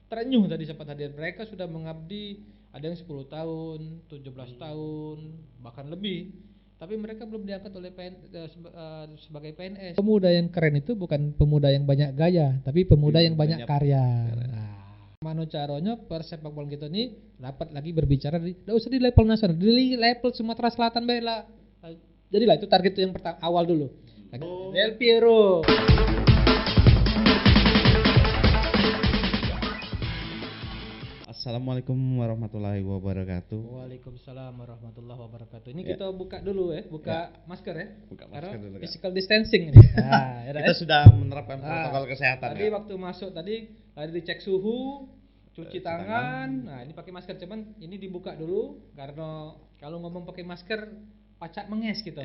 terenyuh tadi sempat hadir. Mereka sudah mengabdi, ada yang 10 tahun, 17 tahun, bahkan lebih. Tapi mereka belum diangkat oleh sebagai PNS. Pemuda yang keren itu bukan pemuda yang banyak gaya, tapi pemuda yang banyak karya. Nah, Mano Caronyo persepak bola kita ini dapat lagi berbicara tidak usah di level nasional, di level Sumatera Selatan baiklah. Jadilah itu target yang awal dulu. Del Piero. Assalamualaikum warahmatullahi wabarakatuh. Waalaikumsalam warahmatullahi wabarakatuh. Ini kita buka dulu buka masker ya. Buka masker dulu. Physical distancing ini. Nah, kita sudah menerapkan protokol kesehatan. Tadi waktu masuk tadi dicek suhu, cuci tangan. Nah, ini pakai masker, cuman ini dibuka dulu karena kalau ngomong pakai masker pacak menges gitu.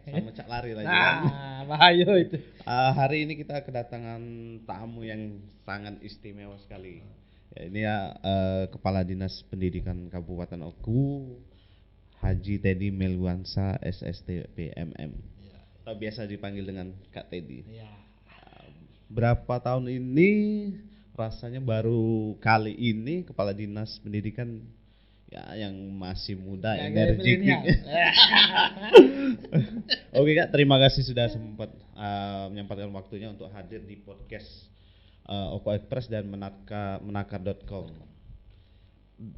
Sama cak lari lagi. Nah, bahaya itu. Hari ini kita kedatangan tamu yang sangat istimewa sekali. Ya, ini Kepala Dinas Pendidikan Kabupaten Oku, Haji Teddy Melwansa SSTPMM. Ya. Atau biasa dipanggil dengan Kak Teddy. Ya. Berapa tahun ini rasanya baru kali ini Kepala Dinas Pendidikan ya yang masih muda, energik. Oke Kak, terima kasih sudah sempat menyempatkan waktunya untuk hadir di podcast Oku Express dan menakar.com.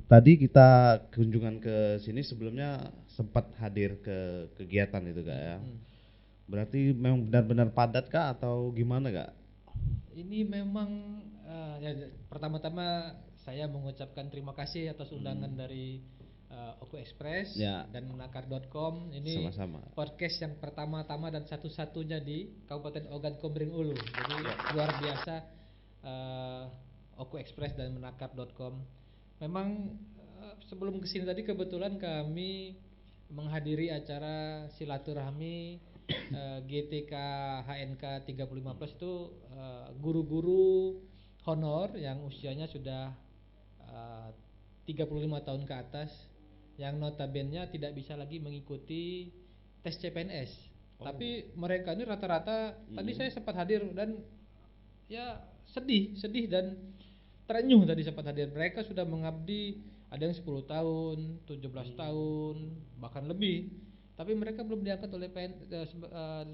Tadi kita kunjungan ke sini sebelumnya sempat hadir ke kegiatan itu Kak ya. Berarti memang benar-benar padat Kak atau gimana Kak? Ini memang pertama-tama saya mengucapkan terima kasih atas undangan dari Oku Express dan menakar.com. Ini sama-sama. Podcast yang pertama-tama dan satu-satunya di Kabupaten Ogan Komering Ulu. Jadi luar biasa Oku Express dan menakar.com. Memang sebelum kesini tadi kebetulan kami menghadiri acara silaturahmi GTK HNK 35+ itu guru-guru honor yang usianya sudah 35 tahun ke atas yang notabene tidak bisa lagi mengikuti tes CPNS. Tapi mereka ini rata-rata tadi saya sempat hadir dan ya sedih dan terenyuh tadi sempat hadir. Mereka sudah mengabdi, ada yang 10 tahun, 17 tahun, bahkan lebih. Tapi mereka belum diangkat oleh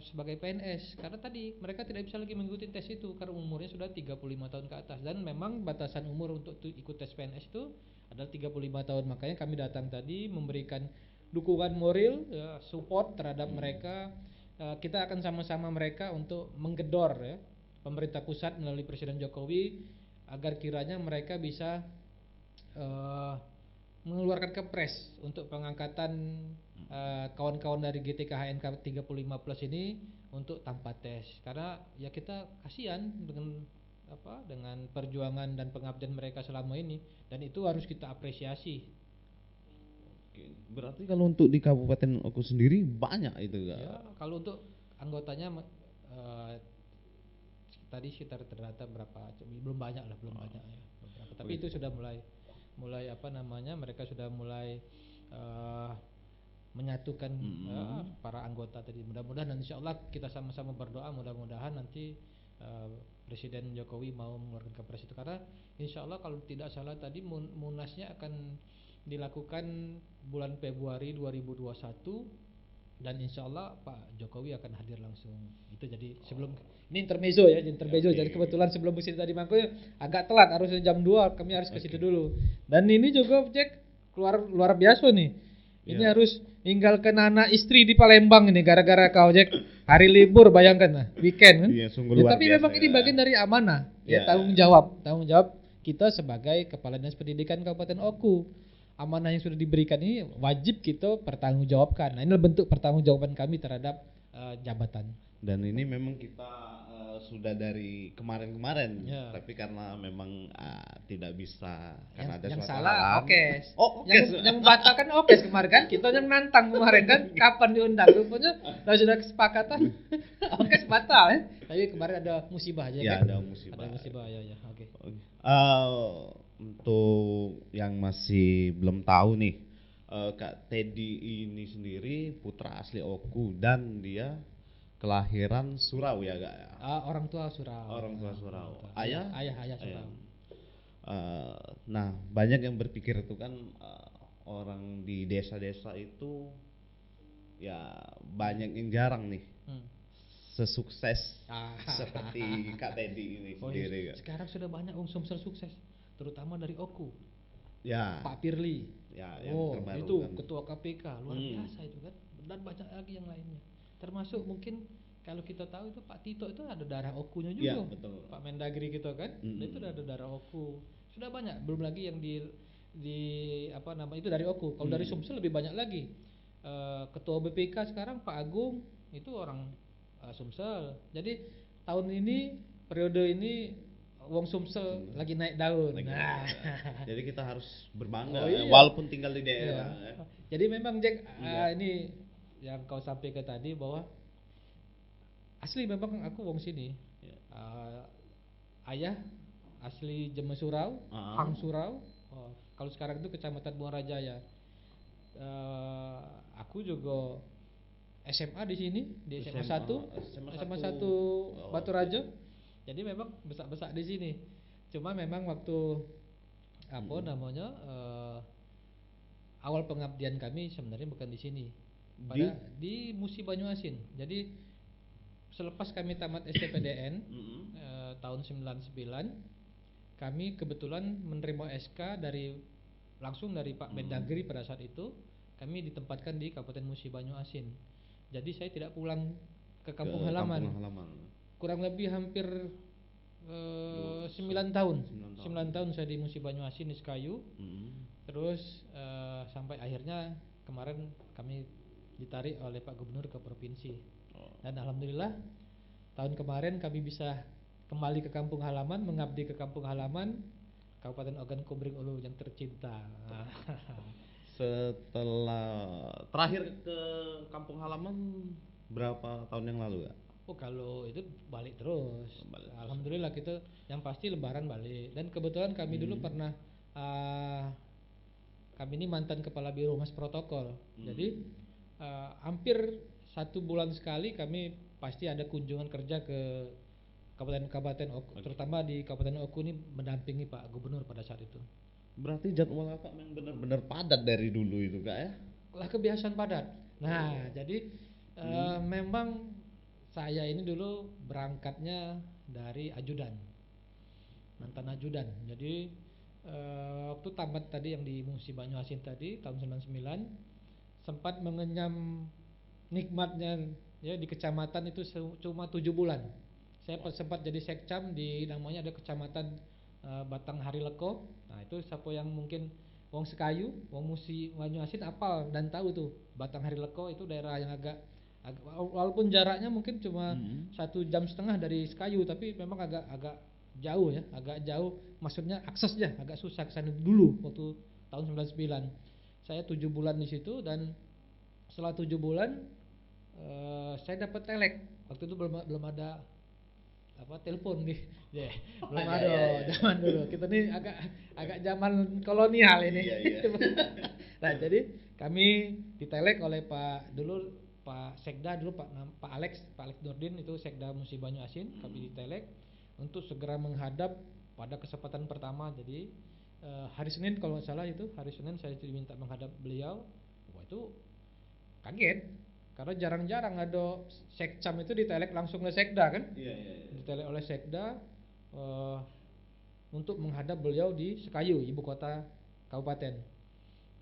sebagai PNS karena tadi mereka tidak bisa lagi mengikuti tes itu karena umurnya sudah 35 tahun ke atas, dan memang batasan umur untuk ikut tes PNS itu adalah 35 tahun. Makanya kami datang tadi memberikan dukungan moral, support terhadap mereka. Kita akan sama-sama mereka untuk menggedor pemerintah pusat melalui Presiden Jokowi agar kiranya mereka bisa mengeluarkan kepres untuk pengangkatan kawan-kawan dari GTK HNK 35+ ini untuk tanpa tes. Karena ya kita kasihan dengan perjuangan dan pengabdian mereka selama ini, dan itu harus kita apresiasi. Oke, berarti kalau untuk di Kabupaten Oku sendiri banyak itu Kak? Ya, kalau untuk anggotanya tadi sekitar terdata berapa? Belum banyak ya. Beberapa. Tapi itu sudah mulai mereka sudah mulai menyatukan para anggota tadi. Mudah-mudahan insyaallah kita sama-sama berdoa mudah-mudahan nanti Presiden Jokowi mau mengeluarkan kepres itu, karena insyaallah kalau tidak salah tadi munasnya akan dilakukan bulan Februari 2021 dan insyaallah Pak Jokowi akan hadir langsung. Itu jadi sebelum ini intermezzo. Jadi kebetulan sebelum kesini tadi agak telat, harusnya jam 2 kami harus ke situ dulu. Dan ini juga cek luar biasa nih. Ini harus ninggalkan anak istri di Palembang ini gara-gara kau Jack hari libur, bayangkan weekend kan. Tapi memang ini bagian dari amanah, tanggung jawab kita sebagai Kepala Dinas Pendidikan Kabupaten Oku. Amanah yang sudah diberikan ini wajib kita pertanggungjawabkan. Nah, ini bentuk pertanggungjawaban kami terhadap jabatan. Dan ini memang kita sudah dari kemarin-kemarin, tapi karena memang tidak bisa karena ada yang suatu salah halang. Yang membatalkan kemarin kan kita yang nantang kemarin kan kapan diundang, rupanya sudah kesepakatan batal ya. Tapi kemarin ada musibah aja kan. Ada musibah ya. Oke. Untuk yang masih belum tahu nih, Kak Teddy ini sendiri putra asli Oku dan dia kelahiran Surau ya Kak? Orang tua Surau. Ayah Surau. Nah, banyak yang berpikir itu kan orang di desa-desa itu ya banyak yang jarang nih sesukses Ah. seperti Kak Teddy ini Oh, sendiri, Kak. sekarang sudah banyak Sumsel sukses, terutama dari Oku, Ya, Pak Firly. ya yang Oh, terbaru itu kan. ketua KPK, luar Hmm. biasa itu kan. Dan banyak lagi yang lainnya. Termasuk mungkin kalau kita tahu itu Pak Tito itu ada darah Okunya Ya, juga. betul. Pak Mendagri kita kan, itu ada darah Oku. Sudah banyak, belum lagi yang di apa nama itu dari Oku. Kalau dari Sumsel lebih banyak lagi. Ketua BPK sekarang Pak Agung itu orang Sumsel. Jadi tahun ini periode ini Wong Sumsel lagi naik daun. Lagi Nah. ada. Jadi kita harus berbangga Oh, iya. walaupun tinggal di Iya. daerah. Ya. Jadi memang Jack Iya. ini yang kau sampaikan tadi bahwa asli memang aku wong sini. Ayah asli Jeme Surau, Hang Surau. Oh, kalau sekarang itu Kecamatan Muarajaya. Aku juga SMA di sini, di SMA 1 Batu Rajo. Jadi memang besar-besar di sini. Cuma memang waktu apa namanya awal pengabdian kami sebenarnya bukan di sini. Di Musi Banyuasin. Jadi selepas kami tamat STPDN tahun 99, kami kebetulan menerima SK langsung dari Pak Mendagri pada saat itu. Kami ditempatkan di Kabupaten Musi Banyuasin. Jadi saya tidak pulang ke kampung halaman. Kurang lebih hampir 9 tahun. 9 tahun saya di Musi Banyuasin di Sekayu. Terus sampai akhirnya kemarin kami ditarik oleh Pak Gubernur ke provinsi. Dan alhamdulillah tahun kemarin kami bisa kembali ke kampung halaman, mengabdi ke kampung halaman Kabupaten Ogan Komering Ulu yang tercinta. Setelah terakhir ke kampung halaman berapa tahun yang lalu, Kak? Oh, kalau itu balik terus. Alhamdulillah kita yang pasti lebaran balik. Dan kebetulan kami dulu pernah kami ini mantan kepala biro humas protokol. Jadi hampir 1 bulan sekali kami pasti ada kunjungan kerja ke kabupaten-kabupaten Oku, terutama di Kabupaten Oku ini mendampingi Pak Gubernur pada saat itu. Berarti jadwal Kakak yang benar-benar padat dari dulu itu, Kak, ya? Lah kebiasaan padat. Nah, jadi memang saya ini dulu berangkatnya dari ajudan, mantan ajudan. Jadi waktu tamat tadi yang di Musi Banyuasin tadi tahun 99 sempat mengenyam nikmatnya ya di kecamatan itu cuma 7 bulan. Saya sempat jadi sekcam di namanya ada kecamatan Batang Hari Leko. Nah, itu siapa yang mungkin wong Sekayu, wong Musi Banyuasin apal dan tahu tuh Batang Hari Leko itu daerah yang agak walaupun jaraknya mungkin cuma 1,5 jam dari Sekayu, tapi memang agak jauh ya, agak jauh. Maksudnya aksesnya agak susah ke sana dulu waktu tahun 99. Saya 7 bulan di situ dan setelah 7 bulan saya dapat telek. Waktu itu belum ada telepon nih. Belum ada zaman dulu. Kita nih agak zaman kolonial ini. Nah, jadi kami ditelek oleh Pak Sekda dulu Pak Alex Nurdin itu Sekda Musi Banyuasin. Kami ditelek untuk segera menghadap pada kesempatan pertama. Jadi hari Senin kalau nggak salah itu hari Senin saya diminta menghadap beliau. Wah, itu kaget karena jarang-jarang ada sekcam itu ditelek langsung oleh Sekda kan? Ditelek oleh Sekda untuk menghadap beliau di Sekayu, ibu kota kabupaten.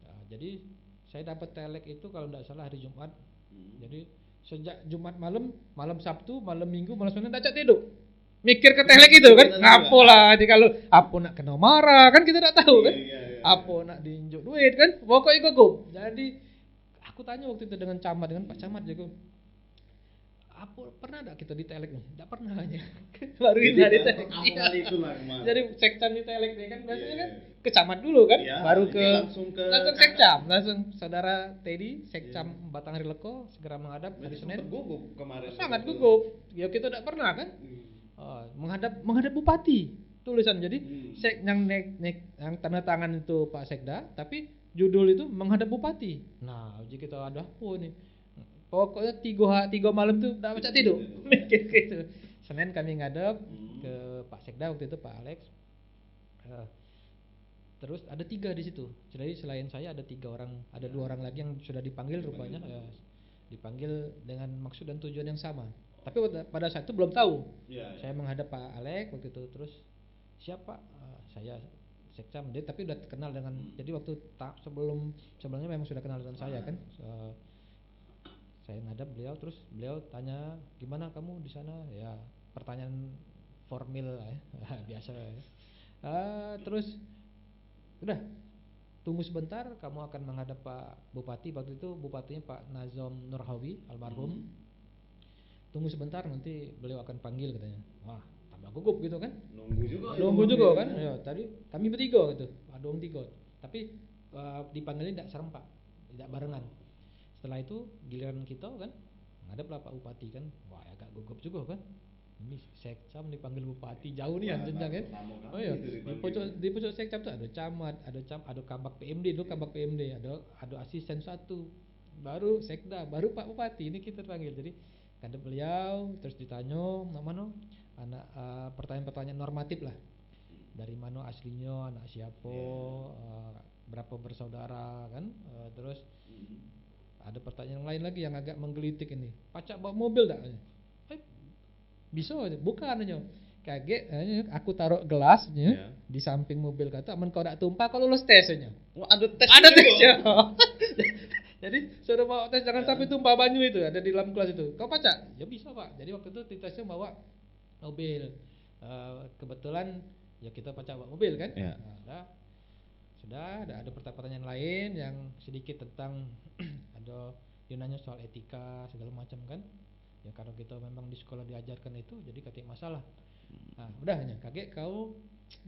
Nah, jadi saya dapat telek itu kalau tidak salah hari Jumat. Jadi sejak Jumat malam Sabtu, malam Minggu, malam Senin tidak tidur. Mikir ke telek itu kan? Apalah kalau apa nak kena marah kan kita tidak tahu kan? Apa nak diinjuk duit kan? Pokoknya gugup. Jadi aku tanya waktu itu dengan Pak Camat juga. Apa pernah enggak kita ditelek nih? Enggak pernah aja. Baru ini ditelek. Jadi sekcam ditelek nih kan biasanya kan ke camat dulu kan, baru ke langsung sekcam, langsung saudara Teddy sekcam Batang Hari Leko segera menghadap hari Senin. Gugup kemarin. Sangat gugup. Ya kita enggak pernah kan? Menghadap bupati tulisan. Jadi yang tanda tangan itu Pak Sekda, tapi judul itu menghadap bupati. Nah, jika kita ada apa nih? Pokoknya 3 malam tuh enggak bisa tidur. Mikir gitu. Senin kami ngadep ke Pak Sekda waktu itu Pak Alex. Terus ada 3 di situ. Jadi selain saya ada 3 orang, ada 2 orang lagi yang sudah dipanggil rupanya, dipanggil dengan maksud dan tujuan yang sama. Tapi pada saat itu belum tahu. Saya menghadap Pak Alek waktu itu, terus siapa? Saya Sekcam, dia tapi udah kenal dengan. Jadi waktu sebelumnya memang sudah kenal dengan saya kan. Saya ngadap beliau, terus beliau tanya gimana kamu di sana? Ya pertanyaan formil ya, biasa ya. Terus udah tunggu sebentar, kamu akan menghadap Pak Bupati. Waktu itu bupatinya Pak Nazom Nurhawi almarhum. Tunggu sebentar, nanti beliau akan panggil katanya. Wah, tambah gugup gitu kan? Nunggu juga kan? Ya, tadi kami bertiga gitu, ada orang 3. Tapi dipanggilnya tidak serempak, tidak barengan. Setelah itu giliran kita kan, ngadep lah Pak Bupati kan. Wah, agak gugup juga kan? Ini Sekcam dipanggil bupati, jauh nih jenjang kan. Oh iya, di pojok Sekcam tuh ada camat, ada kabak PMD, dulu kabak PMD, ada asisten 1, baru sekda, baru Pak Bupati. Ini kita panggil. Jadi kadang beliau terus ditanya mana anak, pertanyaan-pertanyaan normatif lah. Dari mana aslinya, anak siapa, berapa bersaudara kan. Terus ada pertanyaan lain lagi yang agak menggelitik ini. Pacak bawa mobil tak? Bisa aja, bukan aja. Kaget, aku taruh gelasnya di samping mobil, kata, "Men kau tak tumpah kau lulus tesnya." Ada tes. Ada tesnya. Jadi suruh bawa tes, jangan sampai tumpah banyu itu, ada di dalam kelas itu. Kau pacak? Ya bisa Pak. Jadi waktu itu di tesnya bawa mobil. Kebetulan ya kita pacak bawa mobil kan. Sudah ada pertanyaan lain yang sedikit tentang ada dia nanya soal etika segala macam kan. Ya kalau kita memang di sekolah diajarkan itu, jadi katik masalah. Nah, udahnya kakek kau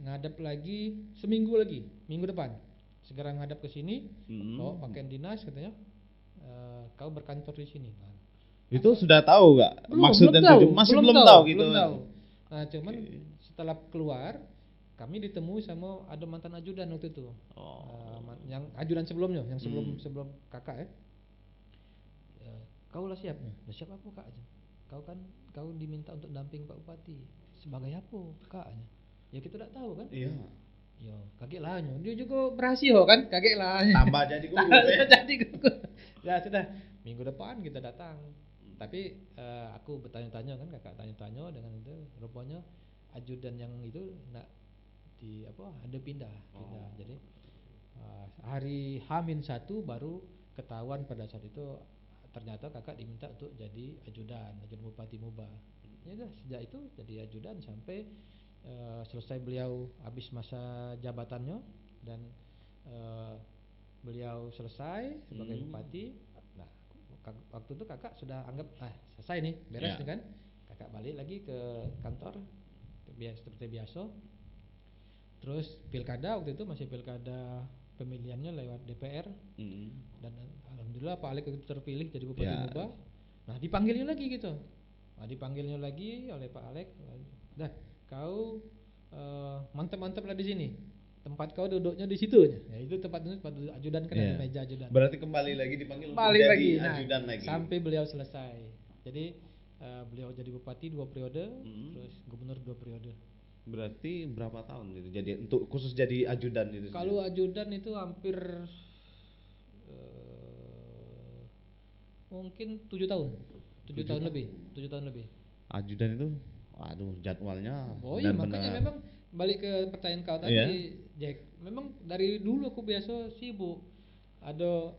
ngadap lagi seminggu lagi, minggu depan. Segera ngadap ke sini, bawa pakaian dinas katanya. Kau berkantor di sini. Nah, itu sudah tahu nggak maksud dan tujuan? Masih belum tahu gitu. Belum tahu. Nah, cuman setelah keluar kami ditemui sama ada mantan ajudan waktu itu. Yang ajudan sebelumnya, yang sebelum kakak ya. Kau lah siapnya. Lah siap apa kak? Kau diminta untuk damping Pak Bupati. Sebagai apa kak? Ya kita tidak tahu kan? Iya. Yo, kaget lah nyo. Dia juga berhasil kan? Kaget lah. Tambah jadi gugur. Jadi gugur. Ya sudah, minggu depan kita datang. Tapi aku bertanya-tanya kan, kakak tanya-tanya dengan itu, rupanya ajudan yang itu nak ada pindah. Jadi hari H-1 baru ketahuan pada saat itu. Ternyata kakak diminta untuk jadi ajudan Bupati Muba. Ya udah, sejak itu jadi ajudan sampai selesai beliau habis masa jabatannya dan beliau selesai sebagai bupati. Nah, waktu itu kakak sudah anggap selesai nih, beres nih kan. Kakak balik lagi ke kantor seperti biasa. Terus pilkada waktu itu masih pilkada pemilihannya lewat DPR. Dan alhamdulillah Pak Alek itu terpilih jadi Bupati Muba. Nah, dipanggilnya lagi gitu. Dipanggilnya lagi oleh Pak Alek. Dah, kau mantap-mantap lah di sini. Tempat kau duduknya di situ. Ya itu tempat duduk ajudan kan, ada meja ajudan. Berarti kembali lagi dipanggil kembali jadi lagi. ajudan lagi. Sampai beliau selesai. Jadi beliau jadi bupati 2 periode, terus gubernur 2 periode. Berarti berapa tahun itu jadi untuk khusus jadi ajudan itu? Kalau ajudan itu hampir mungkin 7 tahun. 7 tahun lebih. Ajudan itu jadwalnya. Oh iya, makanya memang balik ke pertanyaan kau tadi, Jack. Memang dari dulu aku biasa sibuk. Ada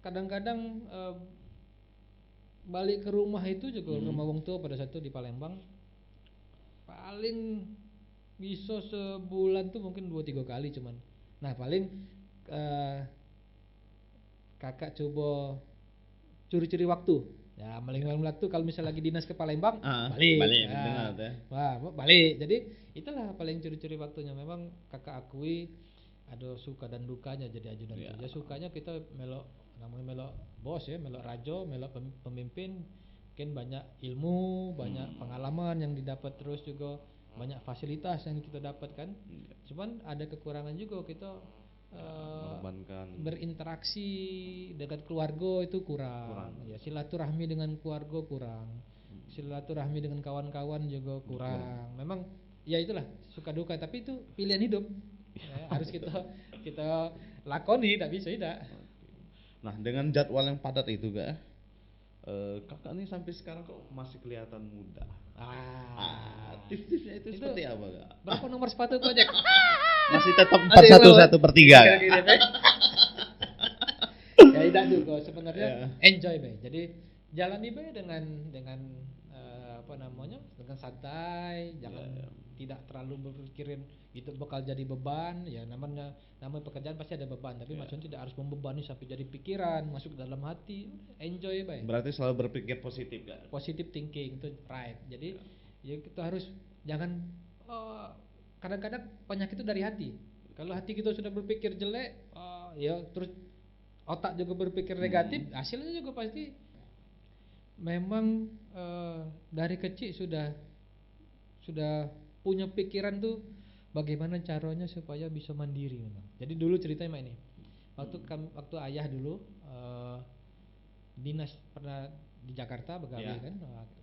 kadang-kadang balik ke rumah itu juga, rumah wong tua pada saat itu di Palembang. Paling bisa sebulan tuh mungkin 2-3 kali cuman. Nah, paling kakak coba curi-curi waktu. Ya, maling-maling waktu kalau misalnya lagi dinas ke Palembang, balik. Balik. Jadi itulah paling curi-curi waktunya. Memang kakak akui ada suka dan dukanya jadi ajudan. Ya sukanya kita melok bos ya, melok rajo, melok pemimpin. Mungkin banyak ilmu, banyak pengalaman yang didapat, terus juga banyak fasilitas yang kita dapatkan. Cuman ada kekurangan juga, kita berinteraksi dengan keluarga itu kurang. Ya, silaturahmi dengan keluarga kurang. Silaturahmi dengan kawan-kawan juga kurang. Memang ya itulah suka duka, tapi itu pilihan hidup. Ya, harus kita kita lakoni, tidak bisa tidak. Nah, dengan jadwal yang padat itu Kak, Kakak nih sampai sekarang kok masih kelihatan muda. Tips-tipsnya itu seperti apa Kak? Berapa nomor sepatu kau, Jack? Masih tetap 41/3 Kak. Ya tidak juga sebenarnya enjoy Bay. Jadi jalani Bay dengan apa namanya? Dengan santai, jangan tidak terlalu berpikirin itu bakal jadi beban. Ya namanya pekerjaan pasti ada beban, tapi maksudnya tidak harus membebani sampai jadi pikiran, masuk ke dalam hati. Enjoy Bay. Berarti selalu berpikir positif Kak. Positive thinking itu right. Jadi ya kita harus jangan kadang-kadang penyakit itu dari hati. Kalau hati kita sudah berpikir jelek, ya terus otak juga berpikir negatif, hasilnya juga pasti memang dari kecil sudah punya pikiran tuh bagaimana caranya supaya bisa mandiri memang. Jadi dulu ceritanya mak ini, waktu ayah dulu dinas pernah di Jakarta begawe kan,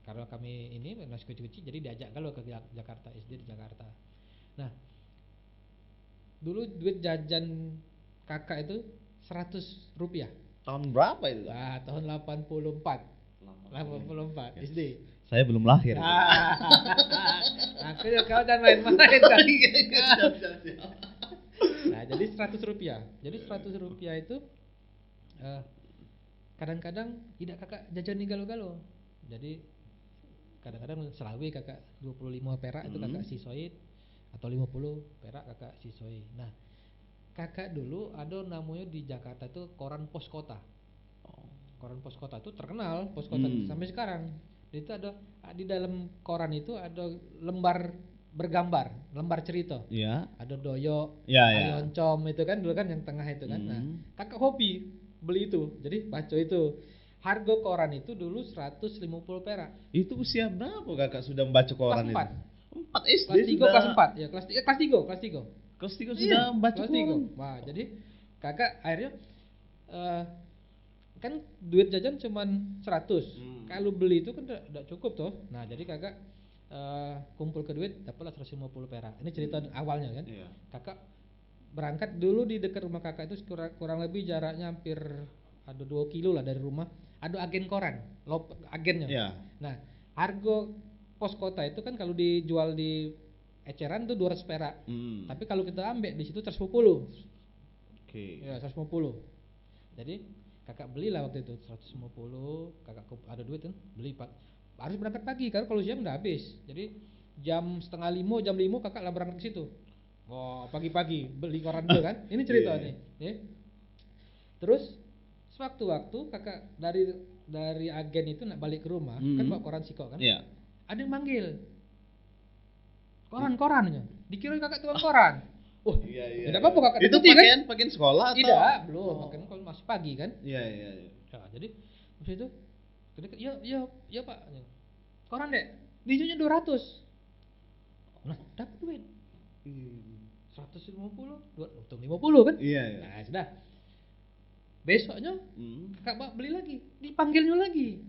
karena kami ini dinas kecil-kecil, jadi diajak kalau ke Jakarta, SD di Jakarta. Nah dulu duit jajan kakak itu 100 rupiah. Tahun berapa itu? Tahun 84 SD. Saya belum lahir. Aku ya kau jangan main-main tadi. Nah jadi 100 rupiah. Jadi 100 rupiah itu kadang-kadang tidak kakak jajan galau-galau. Jadi kadang-kadang selawi kakak 25 perak itu kakak sisoid, atau 50 perak kakak sisoi. Nah kakak dulu ada namanya di Jakarta itu koran Pos Kota. Koran Pos Kota itu terkenal, Pos Kota sampai sekarang. Itu ada di dalam koran itu ada lembar bergambar, lembar cerita. Iya. Ada doyok, ada oncom itu kan dulu kan yang tengah itu kan. Nah, kakak hobi beli itu. Jadi baca itu. Harga koran itu dulu 150 perak. Itu usia berapa kakak sudah membaca koran kelas 4. itu? 4 SD kelas 3 sudah. Kelas 4 ya, kelas 3. Kelas 3 sudah membaca koran. Wah, jadi kakak akhirnya kan duit jajan cuman 100. Kalau beli itu kan tidak cukup toh. Nah, jadi kakak kumpul ke duit dapatlah 150 perak. Ini cerita awalnya kan. Kakak berangkat dulu di dekat rumah kakak itu kurang lebih jaraknya hampir ada 2 kilo lah dari rumah. Ada agen koran, agennya. Nah, harga Pos Kota itu kan kalau dijual di eceran tuh 200 perak. Tapi kalau kita ambil di situ 150. Ya, 150. Jadi kakak belilah waktu itu 150, kakak ada duit kan, beli harus berangkat pagi karena kalau siang udah habis. Jadi jam 4:30, jam 5 kakak lah berangkat ke situ. Pagi-pagi beli koran dulu kan. Ini cerita nih. Terus sewaktu-waktu kakak dari agen itu nak balik ke rumah, kan bawa koran siko kan. Ada yang manggil. Koran-korannya. Dikira kakak tukang koran. Tidak apa-apa kakak. Itu pakaian sekolah atau? Tidak, belum. Pakaian kalau masih pagi kan. Iya. Nah, jadi habis itu ya Pak. Koran dek, dijualnya 200. Nah, dapat duit. 150, untung 50 kan? Iya. Nah, sudah. Besoknya kakak beli lagi, dipanggilnya lagi.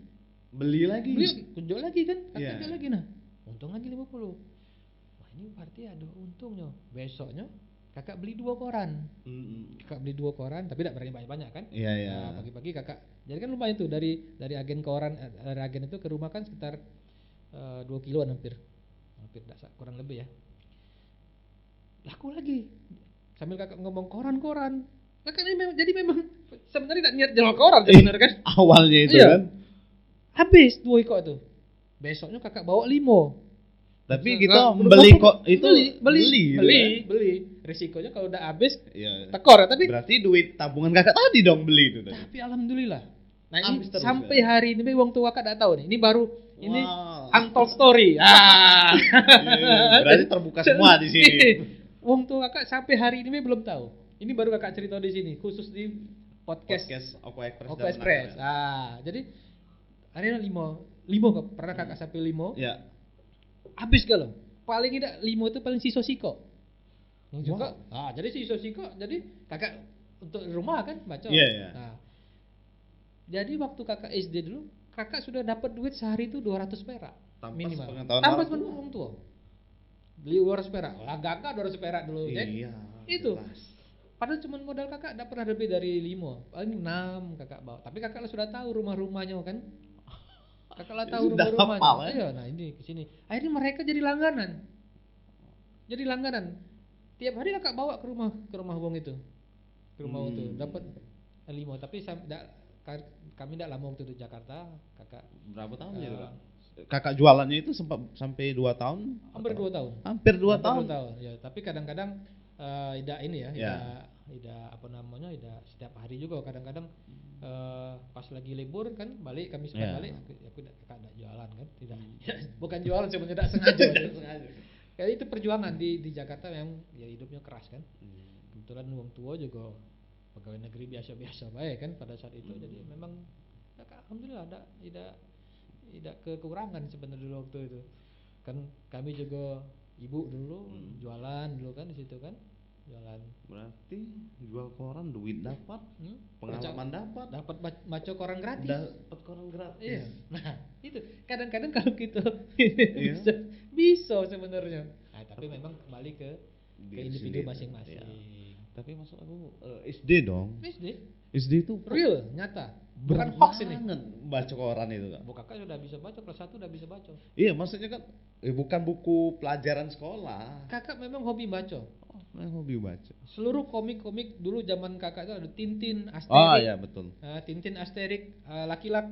Beli lagi, jual lagi kan? Kakak jual lagi, nah untung lagi 50. Wah, ini berarti ada untungnya. Besoknya kakak beli 2 koran. Kakak beli 2 koran, tapi tidak berani banyak-banyak kan? Iya. Nah, pagi-pagi kakak, jadi kan lumayan tuh dari agen koran, dari agen itu ke rumah kan sekitar 2 kiloan hampir kurang lebih ya. Laku lagi. Sambil kakak ngomong koran. Kakak ini jadi memang sebenarnya tidak niat jual koran sebenarnya kan? Awalnya itu kan. Habis 2 ekor tuh. Besoknya kakak bawa 5. Tapi kita membeli kok itu beli. Risikonya kalau udah habis tekor, tapi berarti duit tabungan kakak tadi dong beli itu tadi. Tapi alhamdulillah. Nah, ini sampai hari ini wong tua kakak enggak tahu nih. Ini baru ini untold story. Berarti terbuka semua di sini. Wong tua kakak sampai hari ini belum tahu. Ini baru kakak cerita di sini, khusus di podcast Oko Express. Jadi ada 5 pernah kakak sampai 5. Iya. Habis kalau paling tidak 5 itu paling siko. Yang juga. Jadi siko. Jadi kakak untuk rumah kan baca. Iya. Nah, jadi waktu kakak SD dulu, kakak sudah dapat duit sehari itu 200 perak minimal. Tanpa pengetahuan orang tua. Beli 200 perak. Lah kakak 200 perak dulu, Jack. Iya. Itu. Padahal cuma modal kakak tidak pernah lebih dari 5, paling 6 kakak bawa. Tapi kakak lah sudah tahu rumah-rumahnya kan. Kakak lah tahu Sudah rumah-rumahnya. hafal, kan? Iya, nah ini ke sini. Akhirnya mereka jadi langganan. Jadi langganan. Tiap hari kakak bawa ke rumah Wong itu. Ke rumah Wong itu dapat 5, tapi kami tidak lama waktu itu di Jakarta, kakak. Berapa tahun ya, Kak? Kakak jualannya itu sempat sampai 2 tahun? Hampir 2 tahun. Hampir 2 tahun. 2 tahun. Ya, tapi kadang-kadang tidak ini ya, Ya. tidak apa namanya, tidak setiap hari juga. Kadang-kadang pas lagi libur kan balik, kami sempat Ya. balik, aku tidak jualan kan, tidak. Bukan jualan, cuma tidak sengaja. Kayak itu perjuangan di Jakarta yang ya hidupnya keras kan. Kebetulan wong tua juga pegawai negeri biasa-biasa baik kan pada saat itu. Jadi memang alhamdulillah tidak kekurangan sebenarnya dulu waktu itu. Kan kami juga ibu dulu jualan dulu kan di situ kan. Jualan. Berarti jual koran duit dapat, pengalaman dapat baca koran gratis. Dapat koran gratis. Iya. Nah, itu kadang-kadang kalau kita Iya. bisa sebenarnya. Nah, tapi memang kembali ke Diri individu sendiri. masing-masing. Iya. Tapi maksud aku SD dong. SD itu Real, nyata. Bukan berat hoax ini. banget baca koran itu, Kak. Bu kakak sudah bisa baca, kelas 1 sudah bisa baca. Iya, maksudnya kan bukan buku pelajaran sekolah. Kakak memang hobi baca. Oh, hobi baca. Seluruh komik-komik dulu zaman kakak itu ada Tintin, Asterix. Oh iya, betul. Tintin, Asterix, Lucky Luck,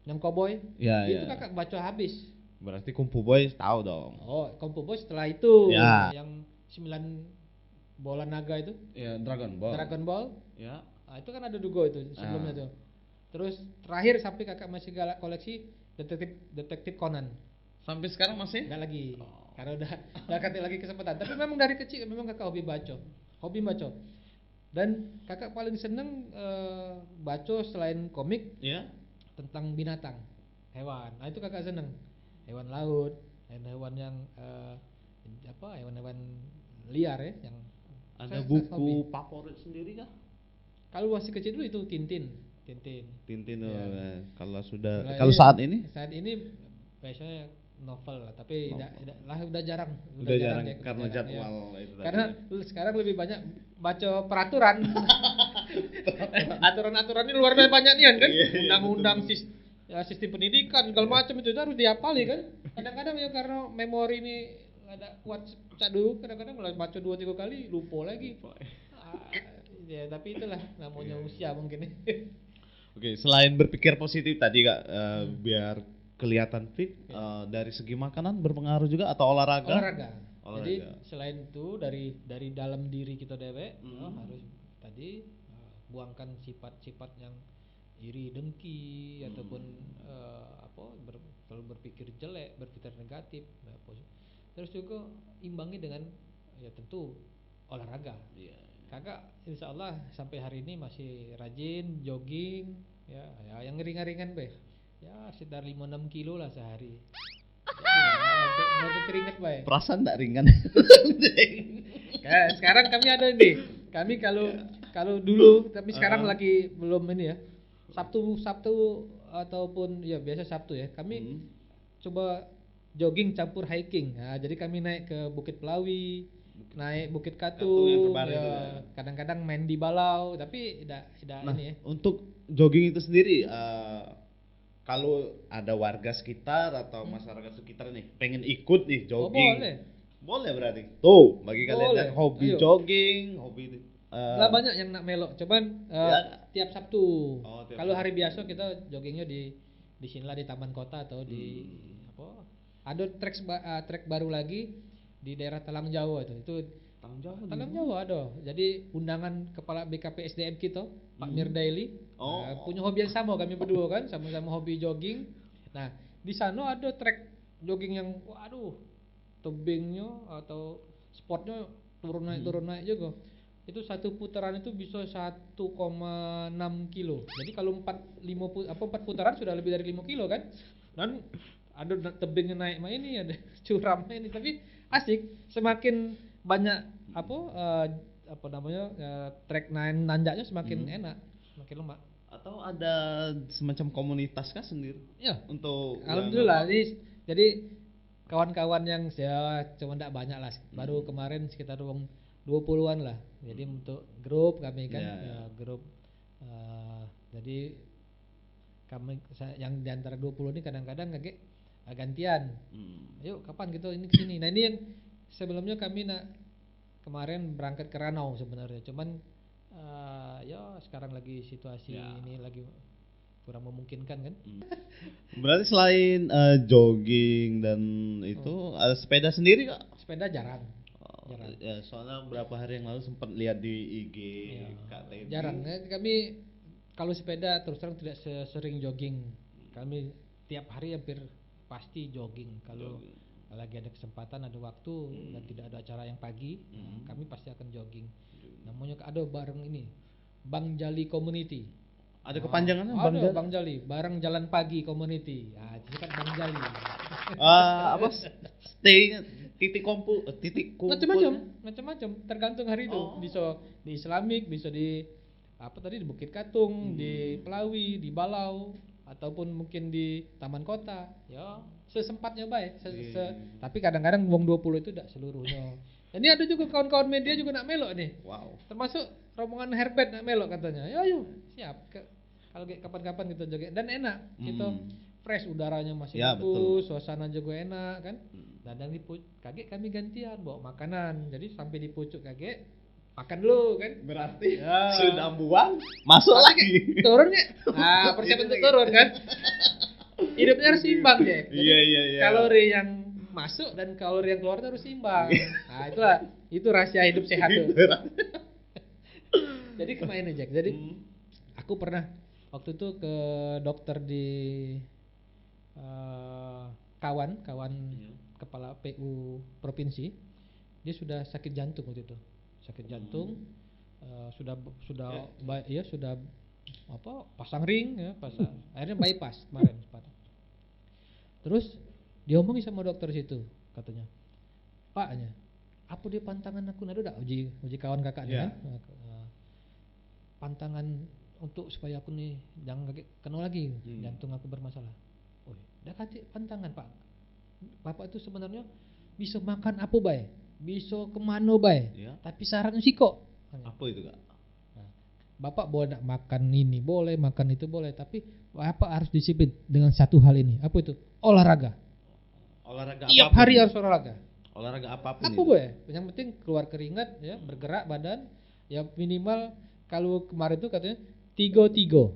yang cowboy. Iya, Itu iya. kakak baca habis. Berarti Kung Fu Boy tahu dong. Oh, Kung Fu Boy setelah itu Ya. yang 9 bola naga itu, Ya, Dragon Ball. Dragon Ball. Ya. Nah, itu kan ada juga itu sebelumnya tuh. Terus terakhir sampai kakak masih galak koleksi detektif Conan. Sampai sekarang masih? Enggak lagi. Karena udah kasih lagi kesempatan. Tapi memang dari kecil memang kakak hobi baca. Dan kakak paling seneng baca selain komik Ya. tentang binatang, hewan. Nah, itu kakak seneng. Hewan laut, hewan yang hewan-hewan liar ya, yang Ada saya buku hobi. favorit sendiri kah? Kalau masih kecil dulu itu Tintin. Tintin. Ya. Kalau Saat saat ini? Saat ini biasanya novel lah, tapi udah jarang. Udah jarang ya, karena jarang, ya. jadwal itu tadi. Karena sekarang lebih banyak baca peraturan. Aturan-aturan ini luar biasa banyak nih kan? Iya, Undang-undang betul. sistem pendidikan segala macam itu harus dihafali kan? Kadang-kadang ya karena memori ini ada kuat cak dulu, kadang-kadang kalau baca 2-3 kali lupa lagi. Ya tapi itulah namanya usia mungkin. Oke, selain berpikir positif tadi Kak, biar kelihatan fit, dari segi makanan berpengaruh juga atau olahraga? Olahraga. Jadi selain itu dari dalam diri kita dewek harus tadi buangkan sifat-sifat yang iri, dengki ataupun selalu berpikir jelek, berpikir negatif. Terus juga imbangi dengan ya tentu olahraga. Kakak insya Allah sampai hari ini masih rajin jogging ya yang ringan-ringan ya sekitar 5-6 kilo lah sehari. Nggak keringet Perasaan tak ringan. Sekarang kami ada ini. Kami kalau dulu tapi sekarang lagi belum ini ya. Sabtu ataupun ya biasa Sabtu ya. Kami coba jogging campur hiking. Nah, jadi kami naik ke Bukit Pelawi, naik Bukit Katu yang terbaru ya, itu ya. kadang-kadang main di Balau, tapi tidak ini ya. Untuk jogging itu sendiri, kalau ada warga sekitar atau masyarakat sekitar nih pengen ikut nih jogging, boleh berarti. Tuh bagi kalian yang hobi jogging, hobi lah banyak yang nak melok. Coban tiap Sabtu. Kalau hari biasa kita joggingnya di sinilah di Taman Kota atau di ada trek baru lagi di daerah Talang Jawa itu. Talang Jawa ada. Jadi undangan kepala BKP SDM kita, Pak Mirdaili, punya hobi yang sama kami berdua kan, sama-sama hobi jogging. Nah, di sana ada trek jogging yang tebingnya atau spotnya turun naik juga. Itu satu putaran itu bisa 1,6 kilo. Jadi kalau 4 putaran sudah lebih dari 5 kilo kan. Dan ada tebingnya naik ini ada curamnya ini, tapi asik. Semakin banyak trek nanjaknya semakin enak, semakin lemak. Atau ada semacam komunitas kah sendiri? Ya. Untuk alhamdulillah. Jadi kawan-kawan yang saya cuma tidak banyak lah. Baru kemarin sekitar 20-an lah. Jadi untuk grup kami kan, Ya. ya, grup. Jadi kami yang di antara 20 ini kadang-kadang gantian. Ayo kapan kita ini kesini. Nah ini yang sebelumnya kami kemarin berangkat ke Ranau sebenarnya. Cuman ya sekarang lagi situasi ini lagi kurang memungkinkan kan. Berarti selain jogging dan itu ada sepeda sendiri Kak? Sepeda jarang. Ya, soalnya beberapa hari yang lalu sempat lihat di IG Kak Teddy. Jarang. Kami kalau sepeda terus terang tidak sering jogging. Kami tiap hari hampir pasti jogging. Kalau lagi ada kesempatan, ada waktu dan tidak ada acara yang pagi, kami pasti akan jogging. Namanya ada bareng ini, Bang Jali Community. Ada kepanjangannya Bang Jali, bareng jalan pagi community. Nah, itu kan Bang Jali. Apa stay titik kumpul Macam-macam tergantung hari itu. Bisa di Islamik, bisa di di Bukit Katung, di Pelawi, di Balau, ataupun mungkin di Taman Kota. Ya, sesempatnya baik. Tapi kadang-kadang wong 20 itu tidak seluruhnya. Ini ada juga kawan-kawan media juga nak melok nih. Wow. Termasuk rombongan Herbert nak melok katanya. Ayo, siap. Kalau kapan-kapan kita joget dan enak. Kita fresh, udaranya masih bagus, suasana juga enak kan. Dan di kaget kami gantian bawa makanan. Jadi sampai di pucuk kaget makan dulu kan. Berarti sudah buang, masuk lagi. Turun ya? Nah, persiapan untuk turun kan. Hidupnya harus seimbang ya. Jadi kalori yang masuk dan kalori yang keluar harus seimbang. Nah, itu rahasia hidup sehat tuh. Jadi kemana Jack? Jadi aku pernah waktu itu ke dokter di kawan kepala PU provinsi. Dia sudah sakit jantung waktu itu. Sakit jantung, sudah pasang ring ya, akhirnya bypass kemarin. Terus dia ngomongin sama dokter situ, katanya, Paknya, apa dia pantangan aku nado dak uji kawan kakaknya kan? Pantangan untuk supaya aku nih jangan kena lagi jantung aku bermasalah. Oh, dah kati pantangan Pak. Bapak itu sebenarnya bisa makan apa baik, bisa kemana baik, tapi syaratnya sih kok. Apa itu Kak? Bapak boleh nak makan ini boleh, makan itu boleh, tapi Bapak harus disiplin dengan satu hal ini. Apa itu? Olahraga. Olahraga tiap apapun. hari harus olahraga. Olahraga apapun. Apa boleh? Yang penting keluar keringat ya, bergerak badan. Ya minimal kalau kemarin itu katanya 3-3.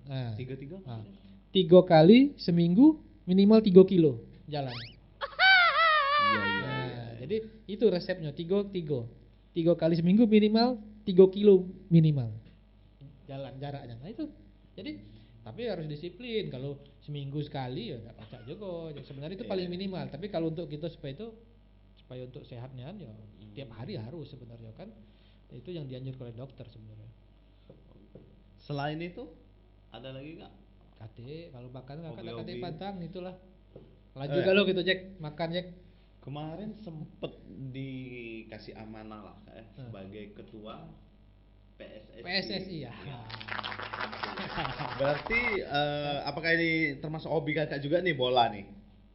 Nah, 3-3. 3 kali seminggu minimal 3 kilo jalan. Jadi itu resepnya 3-3. 3 kali seminggu minimal 3 kilo minimal jalan jaraknya. Nah itu. Jadi tapi harus disiplin. Kalau seminggu sekali ya enggak pacak juga. Jadi sebenarnya itu paling minimal. Tapi kalau untuk kita supaya untuk sehatnya ya tiap hari harus sebenarnya kan. Itu yang dianjurkan oleh dokter sebenarnya. Selain itu ada lagi Kak? Kate kalau makan kakak kate pantang itulah. Laju kalau gitu Jack makan Jack. Kemarin sempet dikasih amanah lah sebagai ketua PSSI ya. Berarti apakah ini termasuk hobi kakak juga nih bola nih?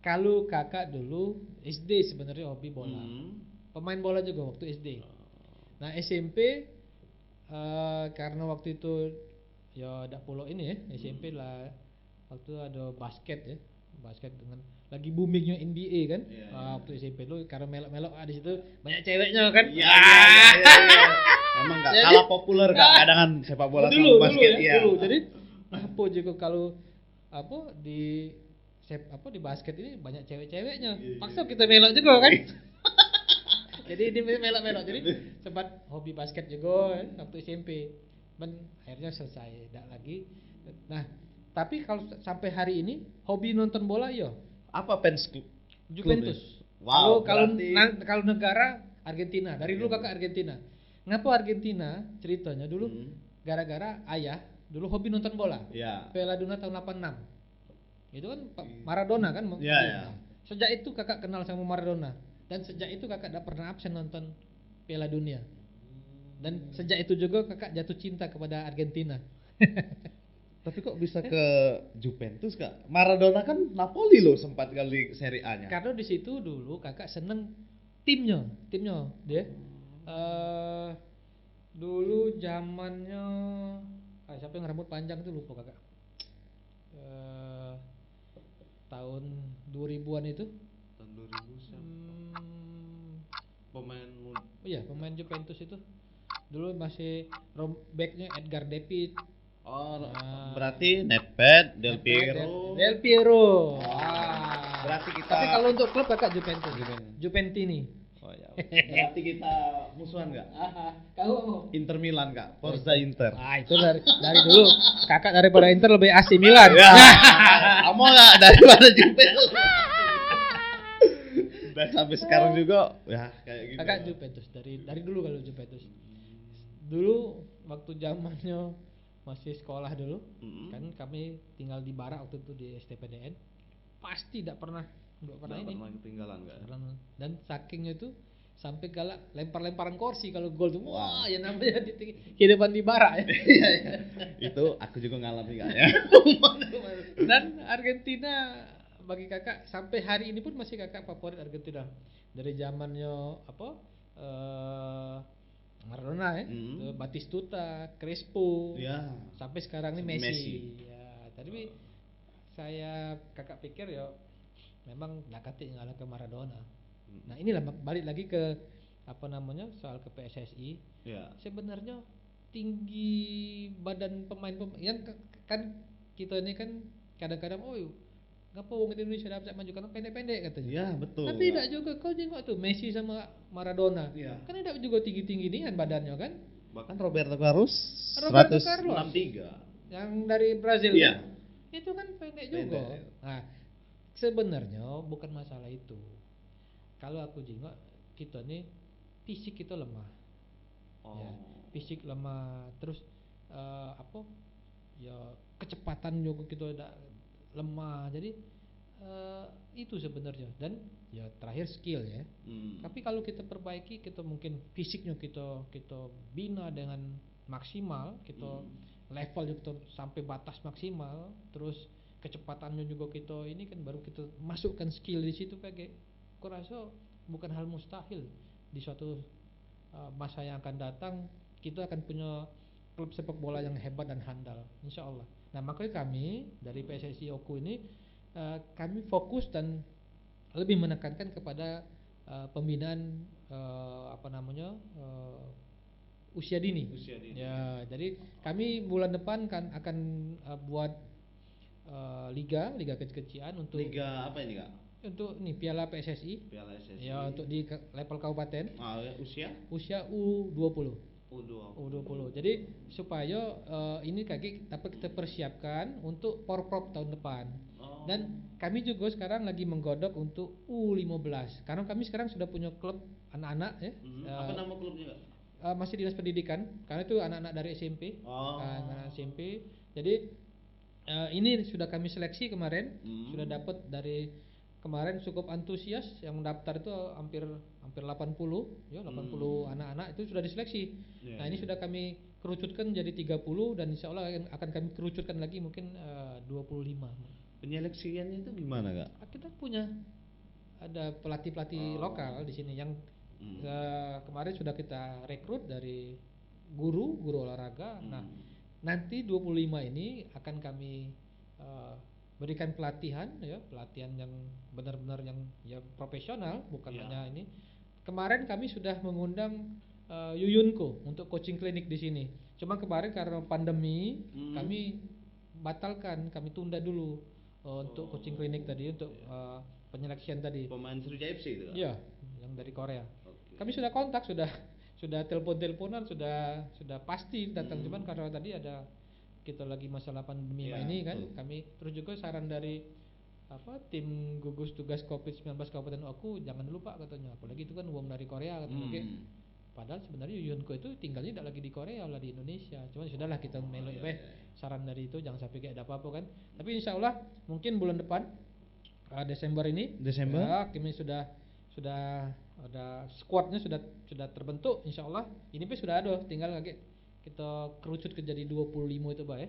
Kalau kakak dulu SD sebenarnya hobi bola. Pemain bola juga waktu SD. Nah SMP karena waktu itu ya ada pulau ini ya SMP lah waktu ada basket ya. Basket dengan lagi boomingnya NBA kan. Waktu SMP dulu karena melok-melok di situ banyak ceweknya kan. Iya. Emang enggak kalah populer Kak kadangan sepak bola sama basket dulu. Jadi apa juga kalau di basket ini banyak cewek-ceweknya. Paksa kita melok juga kan. Jadi ini melok-melok. Jadi sempat hobi basket juga waktu SMP. Akhirnya selesai enggak lagi. Nah, tapi kalau sampai hari ini hobi nonton bola ya. Apa fans klub? Juventus. Wow. Kalau negara Argentina. Dari dulu kakak Argentina. Ngapa Argentina? Ceritanya dulu gara-gara ayah dulu hobi nonton bola. Piala Dunia tahun 86. Itu kan Maradona kan. Sejak itu kakak kenal sama Maradona. Dan sejak itu kakak tidak pernah absen nonton Piala Dunia. Dan sejak itu juga kakak jatuh cinta kepada Argentina. Tapi kok bisa ke Juventus Kak? Maradona kan Napoli loh sempat kali Serie A-nya. Karena di situ dulu kakak seneng timnya dia. Eh, dulu zamannya siapa yang rambut panjang tuh lupa kakak. Eh, tahun 2000-an itu. Tahun 2000 siapa? Pemain Iya, pemain Juventus itu. Dulu masih backnya Edgar David. Oh, Nah, berarti Nedved, Del Nedved, Piero. Del Piero. Berarti kita. Tapi kalau untuk klub kakak Juventus. Juventus. Juventini. Oh ya. Berarti kita musuhan nggak? Kau Inter Milan kak, Forza Inter. itu dari dulu. Kakak daripada Inter lebih AC Milan. Ya. Kamu nggak daripada Juventus. Dan sampai sekarang juga ya kayak gitu. Kakak Juventus dari dulu kalau Juventus. Dulu waktu zamannya masih sekolah dulu, kan kami tinggal di Barak waktu itu di STPDN. Pasti tidak pernah ini. Ketinggalan nggak? Dan sakingnya itu sampai galak lempar-lemparan kursi kalau gol tuh. Wah, ya namanya kehidupan di Barak ya. Itu aku juga ngalamin nggak ya. Dan Argentina bagi kakak sampai hari ini pun masih kakak favorit Argentina. Dari zamannya Maradona ya, Batistuta, Crespo, ya. sampai sekarang ini Messi. Ya, tapi saya kakak pikir ya memang Nakati ngalah ke Maradona. Nah inilah balik lagi ke soal ke PSSI. Ya. Sebenarnya tinggi badan pemain yang kan kita ini kan kadang-kadang ngapa wong Indonesia dapat maju karena pendek-pendek katanya. Iya betul. Tapi tidak juga kau jengok tuh Messi sama Maradona. Iya. Kan tidak juga tinggi-tinggi nian badannya kan? Bahkan Roberto Carlos 163 yang dari Brazil. Iya. Kan? Itu kan pendek juga. Nah, sebenarnya bukan masalah itu. Kalau aku jengok kita nih fisik kita lemah. Ya, fisik lemah terus ya kecepatan juga kita udah lemah. Jadi itu sebenarnya dan ya terakhir skill ya. Tapi kalau kita perbaiki, kita mungkin fisiknya kita bina dengan maksimal, kita level kita sampai batas maksimal, terus kecepatannya juga kita ini kan baru kita masukkan skill di situ kayak aku rasa bukan hal mustahil di suatu masa yang akan datang kita akan punya klub sepak bola yang hebat dan handal insyaallah. Nah makanya kami dari PSSI Oku ini kami fokus dan lebih menekankan kepada pembinaan usia dini. Ya, jadi kami bulan depan kan akan buat liga kecil-kecilan untuk liga apa ini kak? Untuk nih Piala PSSI. Piala PSSI. Ya untuk di level kabupaten. Usia U20. U20. Jadi supaya ini dapat kita persiapkan untuk Porprov tahun depan. Dan kami juga sekarang lagi menggodok untuk U15. Karena kami sekarang sudah punya klub anak-anak ya. Apa nama klubnya kak? Masih dinas pendidikan. Karena itu anak-anak dari SMP. Anak SMP. Jadi ini sudah kami seleksi kemarin. Sudah dapat dari kemarin cukup antusias yang mendaftar itu hampir 80 ya 80 anak-anak itu sudah diseleksi. Nah ini sudah kami kerucutkan jadi 30 dan insya Allah akan kami kerucutkan lagi mungkin 25. Penyeleksiannya itu gimana kak? Kita punya ada pelatih lokal di sini yang kemarin sudah kita rekrut dari guru olahraga. Nah nanti 25 ini akan kami berikan pelatihan yang benar-benar yang ya profesional, bukan hanya ini. Kemarin kami sudah mengundang Yuyunko untuk coaching klinik di sini. Cuma kemarin karena pandemi kami batalkan, kami tunda dulu untuk coaching klinik tadi untuk penyeleksian tadi. Pemain Sriwijaya FC itu kan? Iya, yang dari Korea. Kami sudah kontak, sudah telepon-teleponan, sudah pasti datang, cuman karena tadi ada kita lagi masalah pandemi ini kan, kami terus juga saran dari tim gugus tugas COVID-19 Kabupaten Oku jangan lupa katanya, apalagi itu kan wong dari Korea katanya. Padahal sebenarnya Yuyunko itu tinggalnya tidak lagi di Korea, lah di Indonesia. Cuma sudahlah kita saran dari itu jangan sampai kayak ada apa-apa kan. Tapi insya Allah mungkin bulan depan Desember ini ya, kami sudah ada squadnya sudah terbentuk insya Allah. Ini pun sudah ada, tinggal lagi kita kerucut ke jadi 25 itu Pak ya.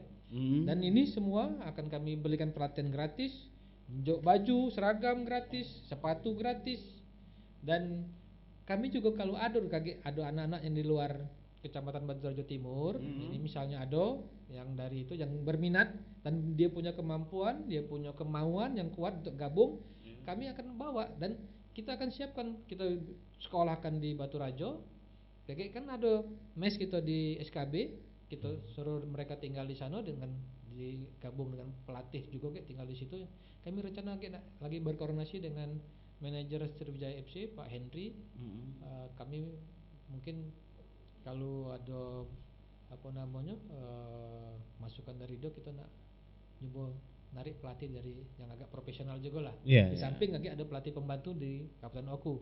Dan ini semua akan kami belikan pelatihan gratis, baju seragam gratis, sepatu gratis, dan kami juga kalau ada anak-anak yang di luar Kecamatan Baturejo Timur, ini misalnya ada yang dari itu yang berminat dan dia punya kemampuan, dia punya kemauan yang kuat untuk gabung, kami akan bawa dan kita akan siapkan, kita sekolahkan di Baturejo. Kayak kan ada mes kita di SKB, kita suruh mereka tinggal di sana dengan digabung dengan pelatih juga kayak tinggal di situ. Kami rencana lagi berkoordinasi dengan manajer Sriwijaya FC Pak Henry. Kami mungkin kalau ada masukan dari dia, kita nak nyoba narik pelatih dari yang agak profesional juga lah. Di samping lagi ada pelatih pembantu di Kabupaten Oku.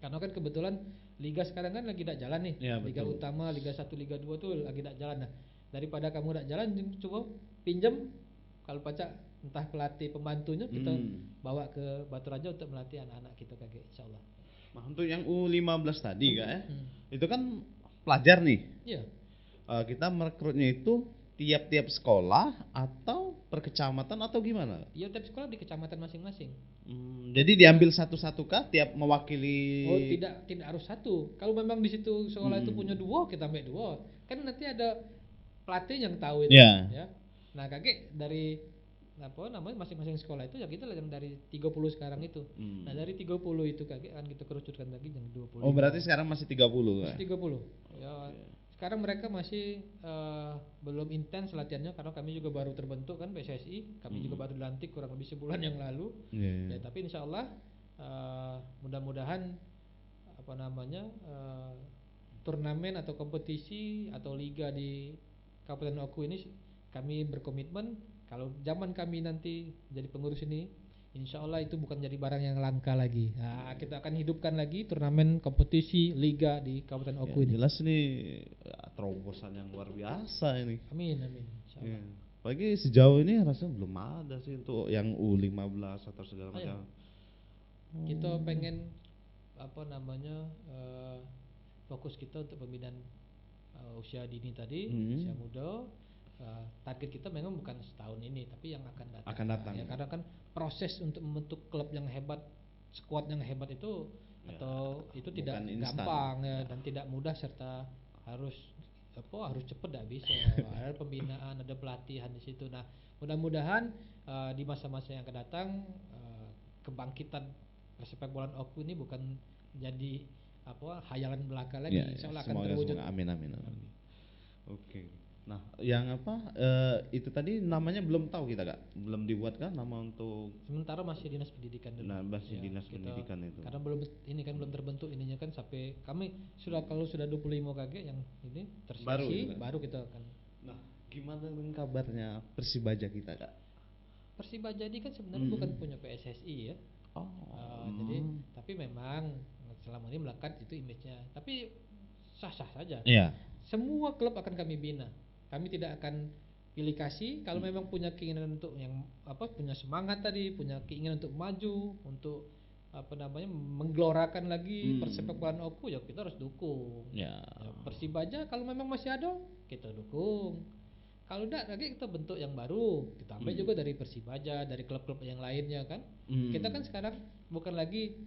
Karena kan kebetulan liga sekarang kan lagi tidak jalan nih. Liga utama, Liga 1, Liga 2 tuh lagi tidak jalan. Nah, daripada kamu tidak jalan, coba pinjam kalau pacak entah pelatih pembantunya, kita bawa ke Baturejo untuk melatih anak-anak kita kaget, insyaallah. Nah, untuk yang U15 tadi Kak ya, itu kan pelajar nih. Iya. Kita merekrutnya itu tiap-tiap sekolah atau per kecamatan atau gimana? Iya, tiap sekolah di kecamatan masing-masing. Jadi diambil satu-satu kah tiap mewakili? Oh, tidak harus satu. Kalau memang di situ sekolah itu punya 2, kita ambil 2. Kan nanti ada pelatih yang tahu itu, ya. Nah, kakek dari masing-masing sekolah itu ya kita yang dari 30 sekarang itu. Nah, dari 30 itu kakek akan kita kerucutkan lagi jadi 20. Oh, berarti sekarang masih 30 Masih 30. Ya. Sekarang mereka masih belum intens latihannya karena kami juga baru terbentuk kan PSSI. Kami juga baru dilantik kurang lebih sebulan yang lalu. Ya, tapi insyaallah mudah-mudahan turnamen atau kompetisi atau liga di Kabupaten Oku ini kami berkomitmen kalau zaman kami nanti jadi pengurus ini, insyaallah itu bukan jadi barang yang langka lagi. Nah, kita akan hidupkan lagi turnamen kompetisi liga di Kabupaten Oku ini. Jelas nih terobosan yang luar biasa ini. Amin, insyaallah. Apalagi sejauh ini rasanya belum ada sih untuk yang U15 atau segala macam. Kita pengen fokus kita untuk pembinaan usia dini tadi, usia muda. Target kita memang bukan setahun ini, tapi yang akan datang. Ya, karena kan proses untuk membentuk klub yang hebat, skuad yang hebat itu itu tidak gampang ya, dan tidak mudah serta harus cepat, tidak bisa. Ada pembinaan, ada pelatihan di situ. Nah, mudah-mudahan di masa-masa yang akan datang kebangkitan sepak bola Oku ini bukan jadi hayalan belaka lagi. Insyaallah akan terwujud. Amin. Oke. Nah, yang itu tadi namanya belum tahu kita Kak, belum dibuat kan nama untuk sementara masih dinas pendidikan dulu. Nah, masih dinas pendidikan itu. Karena belum terbentuk ininya kan, sampai kami kalau sudah 25 KG yang ini terseleksi baru kita akan. Nah, gimana dengan kabarnya Persibaja kita Kak? Persibaja ini kan sebenarnya bukan punya PSSI ya. Jadi tapi memang selama ini melekat itu image-nya. Tapi sah-sah saja. Iya. Semua klub akan kami bina. Kami tidak akan pilih kasih. Kalau memang punya keinginan untuk yang punya semangat tadi, punya keinginan untuk maju, untuk menggelorakan lagi persepak bolaan Oku, ya kita harus dukung. Ya, Persibaja kalau memang masih ada, kita dukung. Kalau tidak lagi kita bentuk yang baru, kita ambil juga dari Persibaja, dari klub-klub yang lainnya kan. Kita kan sekarang bukan lagi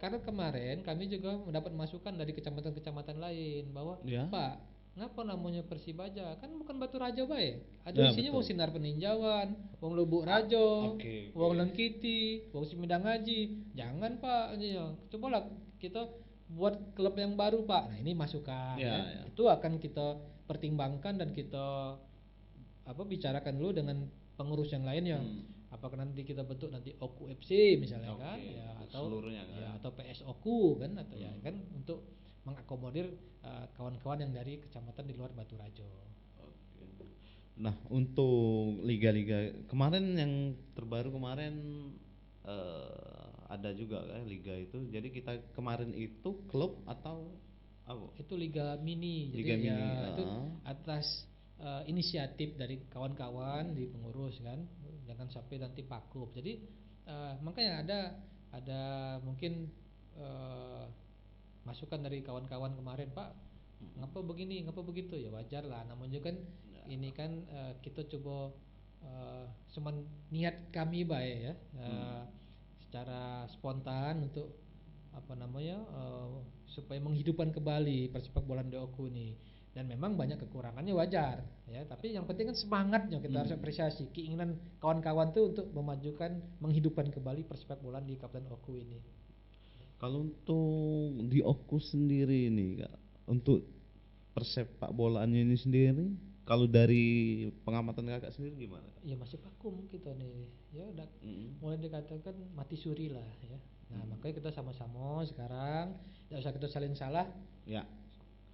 karena kemarin kami juga mendapat masukan dari kecamatan-kecamatan lain bahwa Pak, ngapa namanya Persibaja? Kan bukan Baturejo bae. Ada isinya wong Sinar Peninjauan, wong Lubuk Rajo, wong Lengkiti, wong Sumedang Haji. Jangan Pak, cobalah kita buat klub yang baru Pak. Nah, ini masukan. Itu akan kita pertimbangkan dan kita bicarakan dulu dengan pengurus yang lainnya. Apakah nanti kita bentuk nanti Oku FC misalnya kan, atau seluruhnya kan, atau PS Oku kan, atau kan untuk mengakomodir kawan-kawan yang dari kecamatan di luar Baturejo. Nah, untuk liga-liga kemarin yang terbaru ada juga kan liga itu. Jadi kita kemarin itu klub atau apa? Itu liga mini. Liga jadi mini. Itu atas inisiatif dari kawan-kawan di pengurus kan. Jangan sampai nanti pakup. Jadi makanya ada mungkin masukan dari kawan-kawan kemarin, Pak, ngapa begini, ngapa begitu, ya wajar lah, namanya kan ini kan kita coba cuman niat kami baik ya, secara spontan untuk supaya menghidupkan kembali persepak bolaan di Oku ini. Dan memang banyak kekurangannya, wajar ya, tapi yang penting kan semangatnya kita harus apresiasi, keinginan kawan-kawan tuh untuk memajukan, menghidupkan kembali persepak bolaan di Kabupaten Oku ini. Kalau untuk di Oku sendiri ini Kak, untuk persepak bolaannya ini sendiri, kalau dari pengamatan Kakak sendiri gimana? Ya masih vakum kita nih, ya udah mulai dikatakan mati suri lah ya. Nah makanya kita sama-sama sekarang, tidak usah kita saling salah. Ya.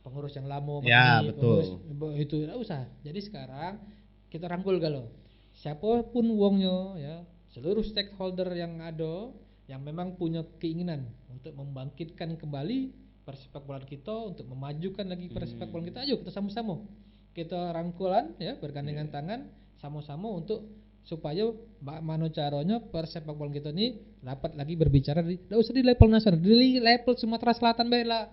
Pengurus yang lama Ya, ini, betul. pengurus itu tidak usah. Jadi sekarang kita rangkul galau. Siapapun wongnya ya, seluruh stakeholder yang ada yang memang punya keinginan untuk membangkitkan kembali persepak bolaan kita, untuk memajukan lagi persepak bolaan kita, ayo kita sama-sama. Kita rangkulan ya, bergandengan tangan sama-sama untuk supaya mana caranya persepak bolaan kita ini dapat lagi berbicara tidak usah di level nasional, di level Sumatera Selatan baik lah.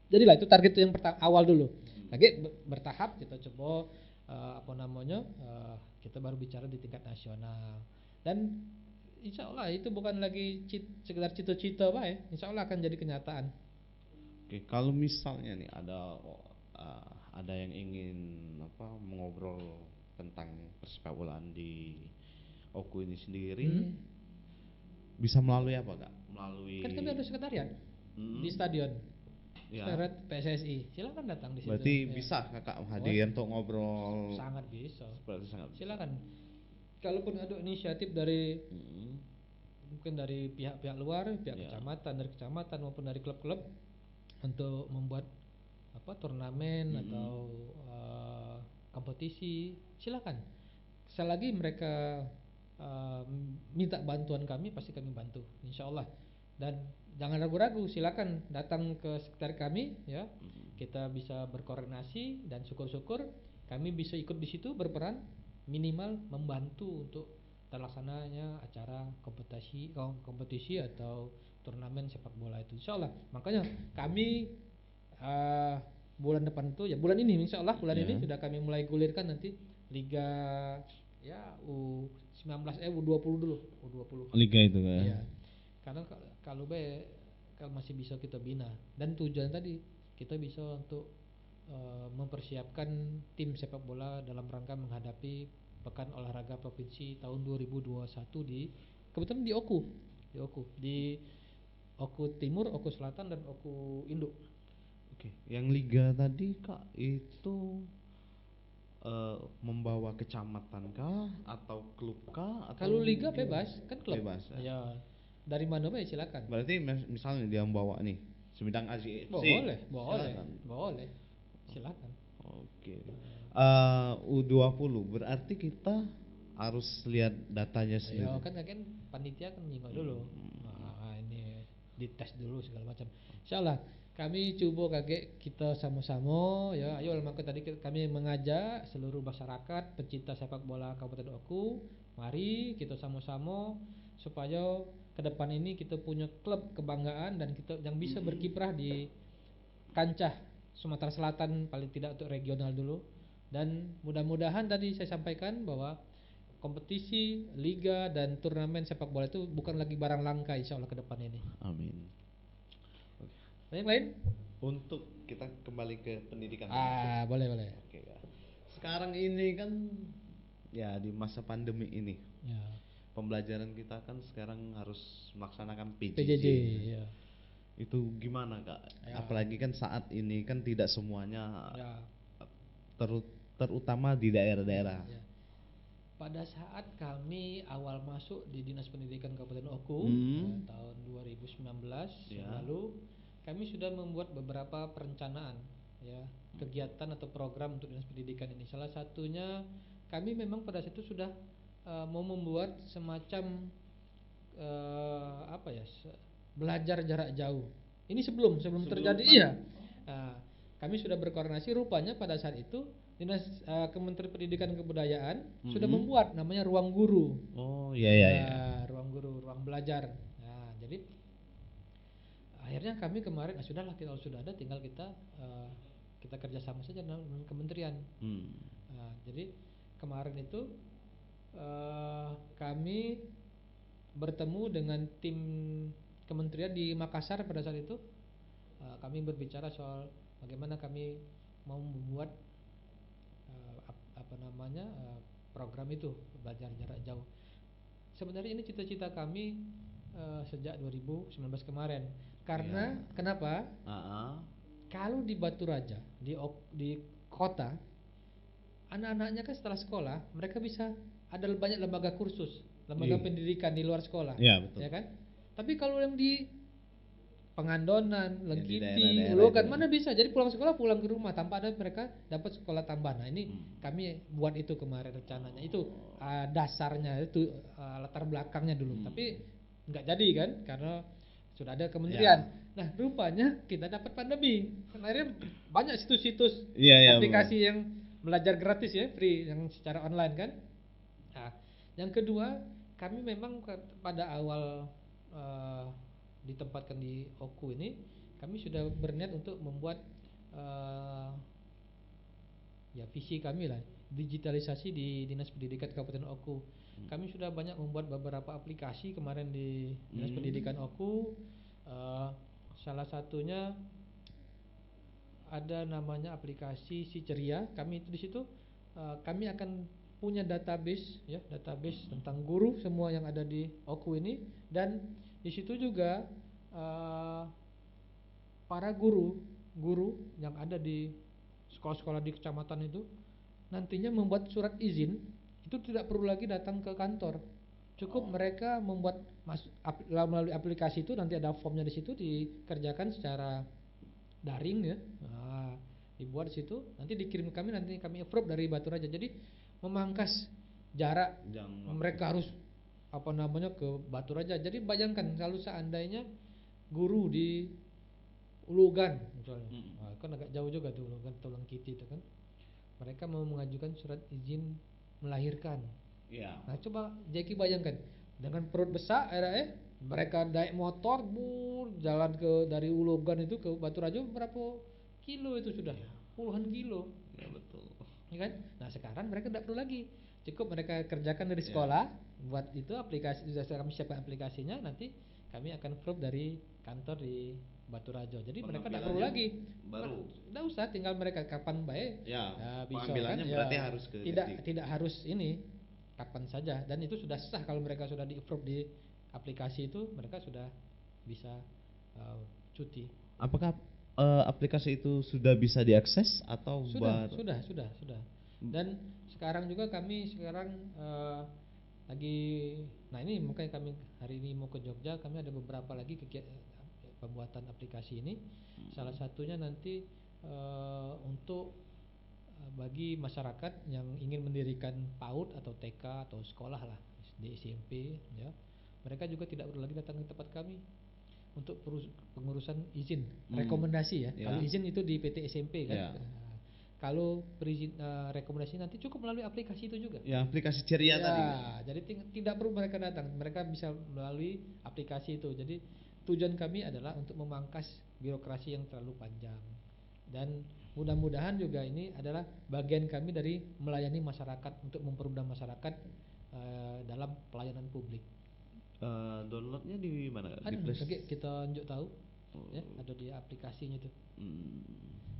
Jadilah itu target yang awal dulu. Lagi bertahap kita coba kita baru bicara di tingkat nasional. Dan insya Allah itu bukan lagi sekedar cita-cita Pak ya. Insya Allah akan jadi kenyataan. Oke, kalau misalnya nih ada yang ingin mengobrol tentang persepak bolaan di Oku ini sendiri, bisa melalui apa Kak? Melalui kan kami ada sekretariat di stadion. Ya. Sekretariat PSSI, silakan datang di situ. Berarti bisa Kakak hadir untuk ngobrol? Sangat bisa. Sangat silakan. Kalaupun ada inisiatif dari mungkin dari pihak-pihak luar, pihak kecamatan, dari kecamatan maupun dari klub-klub untuk membuat turnamen atau kompetisi, silakan. Selagi mereka minta bantuan kami, pasti kami bantu, insya Allah. Dan jangan ragu-ragu, silakan datang ke sekitar kami ya. Kita bisa berkoordinasi dan syukur-syukur kami bisa ikut di situ berperan, minimal membantu untuk terlaksananya acara kompetisi atau turnamen sepak bola itu, insya Allah. Makanya kami bulan depan itu ya, bulan ini insya Allah, bulan ini sudah kami mulai gulirkan nanti Liga ya U19 U20 dulu, U20 Liga itu kan ya. Karena kalau masih bisa kita bina, dan tujuan tadi kita bisa untuk mempersiapkan tim sepak bola dalam rangka menghadapi Pekan Olahraga Provinsi tahun 2021 kebetulan di Oku, di Oku Timur, Oku Selatan, dan Oku Induk. Oke, yang liga tadi Kak itu membawa kecamatan kah atau klub kah? Atau kalau liga bebas kan, klub bebas ya. Dari mana silakan. Berarti misalnya dia membawa nih Semidang AZFC, boleh silakan. Oke. U20 berarti kita harus lihat datanya sendiri. Ya kan panitia kan nyingok dulu. Ini dites dulu segala macam. Insyaallah kami coba kita sama-sama ya. Ayo, maka tadi kami mengajak seluruh masyarakat pecinta sepak bola Kabupaten Oku, mari kita sama-sama supaya ke depan ini kita punya klub kebanggaan dan kita yang bisa berkiprah di kancah Sumatera Selatan, paling tidak untuk regional dulu. Dan mudah-mudahan tadi saya sampaikan bahwa kompetisi, liga, dan turnamen sepak bola itu bukan lagi barang langka insya Allah ke depan ini. Amin. Yang lain? Untuk kita kembali ke pendidikan. Boleh. Oke. Sekarang ini kan ya di masa pandemi ini. Ya. Pembelajaran kita kan sekarang harus melaksanakan PJJ. Ya. Itu gimana Kak? Ya. Apalagi kan saat ini kan tidak semuanya terutama di daerah-daerah. Ya. Pada saat kami awal masuk di Dinas Pendidikan Kabupaten Oku tahun 2019 lalu, kami sudah membuat beberapa perencanaan ya, kegiatan atau program untuk Dinas Pendidikan ini. Salah satunya kami memang pada situ sudah mau membuat semacam belajar jarak jauh. Ini sebelum terjadi iya. Kami sudah berkoordinasi, rupanya pada saat itu Dinas Kementerian Pendidikan dan Kebudayaan sudah membuat namanya ruang guru. Oh iya. Ruang guru, ruang belajar. Nah, jadi akhirnya kami kemarin sudahlah, kalau sudah ada tinggal kita kerjasama saja dengan kementerian. Jadi kemarin itu kami bertemu dengan tim kementerian di Makassar pada saat itu. Kami berbicara soal bagaimana kami mau membuat program itu belajar jarak jauh. Sebenarnya ini cita-cita kami sejak 2019 kemarin. Karena kenapa? Kalau di Baturaja, di kota, anak-anaknya kan setelah sekolah mereka bisa ada banyak lembaga kursus, lembaga pendidikan di luar sekolah, betul. ya kan? Tapi kalau yang di Pangandonan, Lengkiti, daerah-daerah Ulogan, itu. mana bisa? Jadi pulang sekolah pulang ke rumah tanpa ada mereka dapat sekolah tambahan. Nah ini kami buat itu kemarin rencananya. Itu dasarnya, itu latar belakangnya dulu. Tapi nggak jadi kan karena sudah ada kementerian. Nah rupanya kita dapat pandemi. Akhirnya banyak situs-situs aplikasi yang belajar gratis ya, free, yang secara online kan. Nah, yang kedua kami memang pada awal ditempatkan di Oku ini, kami sudah berniat untuk membuat visi kami lah, digitalisasi di Dinas Pendidikan Kabupaten Oku. Kami sudah banyak membuat beberapa aplikasi kemarin di Dinas Pendidikan Oku. Salah satunya ada namanya aplikasi Si Ceria. Kami itu di situ kami akan punya database ya, database tentang guru semua yang ada di Oku ini, dan di situ juga para guru yang ada di sekolah-sekolah di kecamatan itu nantinya membuat surat izin itu tidak perlu lagi datang ke kantor. Cukup mereka membuat melalui aplikasi itu, nanti ada formnya di situ, dikerjakan secara daring ya. Dibuat di situ, nanti dikirim ke kami, nanti kami approve dari Baturaja. Jadi memangkas jarak mereka harus ke Baturaja. Jadi bayangkan kalau seandainya guru di Ulugan misalnya, kan agak jauh juga tuh Ulugan atau Lengkiti itu kan. Mereka mau mengajukan surat izin melahirkan. Nah coba Jeki bayangkan dengan perut besar, mereka naik motor, jalan dari Ulugan itu ke Baturaja berapa kilo itu sudah? Puluhan kilo. Ya betul. Ya kan? Nah sekarang mereka tidak perlu lagi, cukup mereka kerjakan dari sekolah, buat itu aplikasi, sudah kami siapkan aplikasinya, nanti kami akan approve dari kantor di Baturaja. Jadi mereka tidak perlu lagi, tidak usah, tinggal mereka kapan baik. Bisa Pengambilannya kan? berarti harus ke tidak harus ini, kapan saja, dan itu sudah sah kalau mereka sudah di approve di aplikasi itu, mereka sudah bisa cuti. Apakah aplikasi itu sudah bisa diakses atau sudah. Dan sekarang juga kami lagi, nah ini makanya kami hari ini mau ke Jogja, kami ada beberapa lagi kegiatan pembuatan aplikasi ini. Salah satunya nanti untuk bagi masyarakat yang ingin mendirikan PAUD atau TK atau sekolah lah di SMP ya, mereka juga tidak perlu lagi datang ke tempat kami untuk pengurusan izin, rekomendasi ya. Kalau izin itu di PT SMP kan. Kalau berizin rekomendasi nanti cukup melalui aplikasi itu juga. Ya, aplikasi Ceria tadi. Jadi tidak perlu mereka datang, mereka bisa melalui aplikasi itu. Jadi tujuan kami adalah untuk memangkas birokrasi yang terlalu panjang. Dan mudah-mudahan juga ini adalah bagian kami dari melayani masyarakat, untuk mempermudah masyarakat dalam pelayanan publik. Downloadnya di mana? Ada, kita tunjuk tahu ya, ada di aplikasinya itu.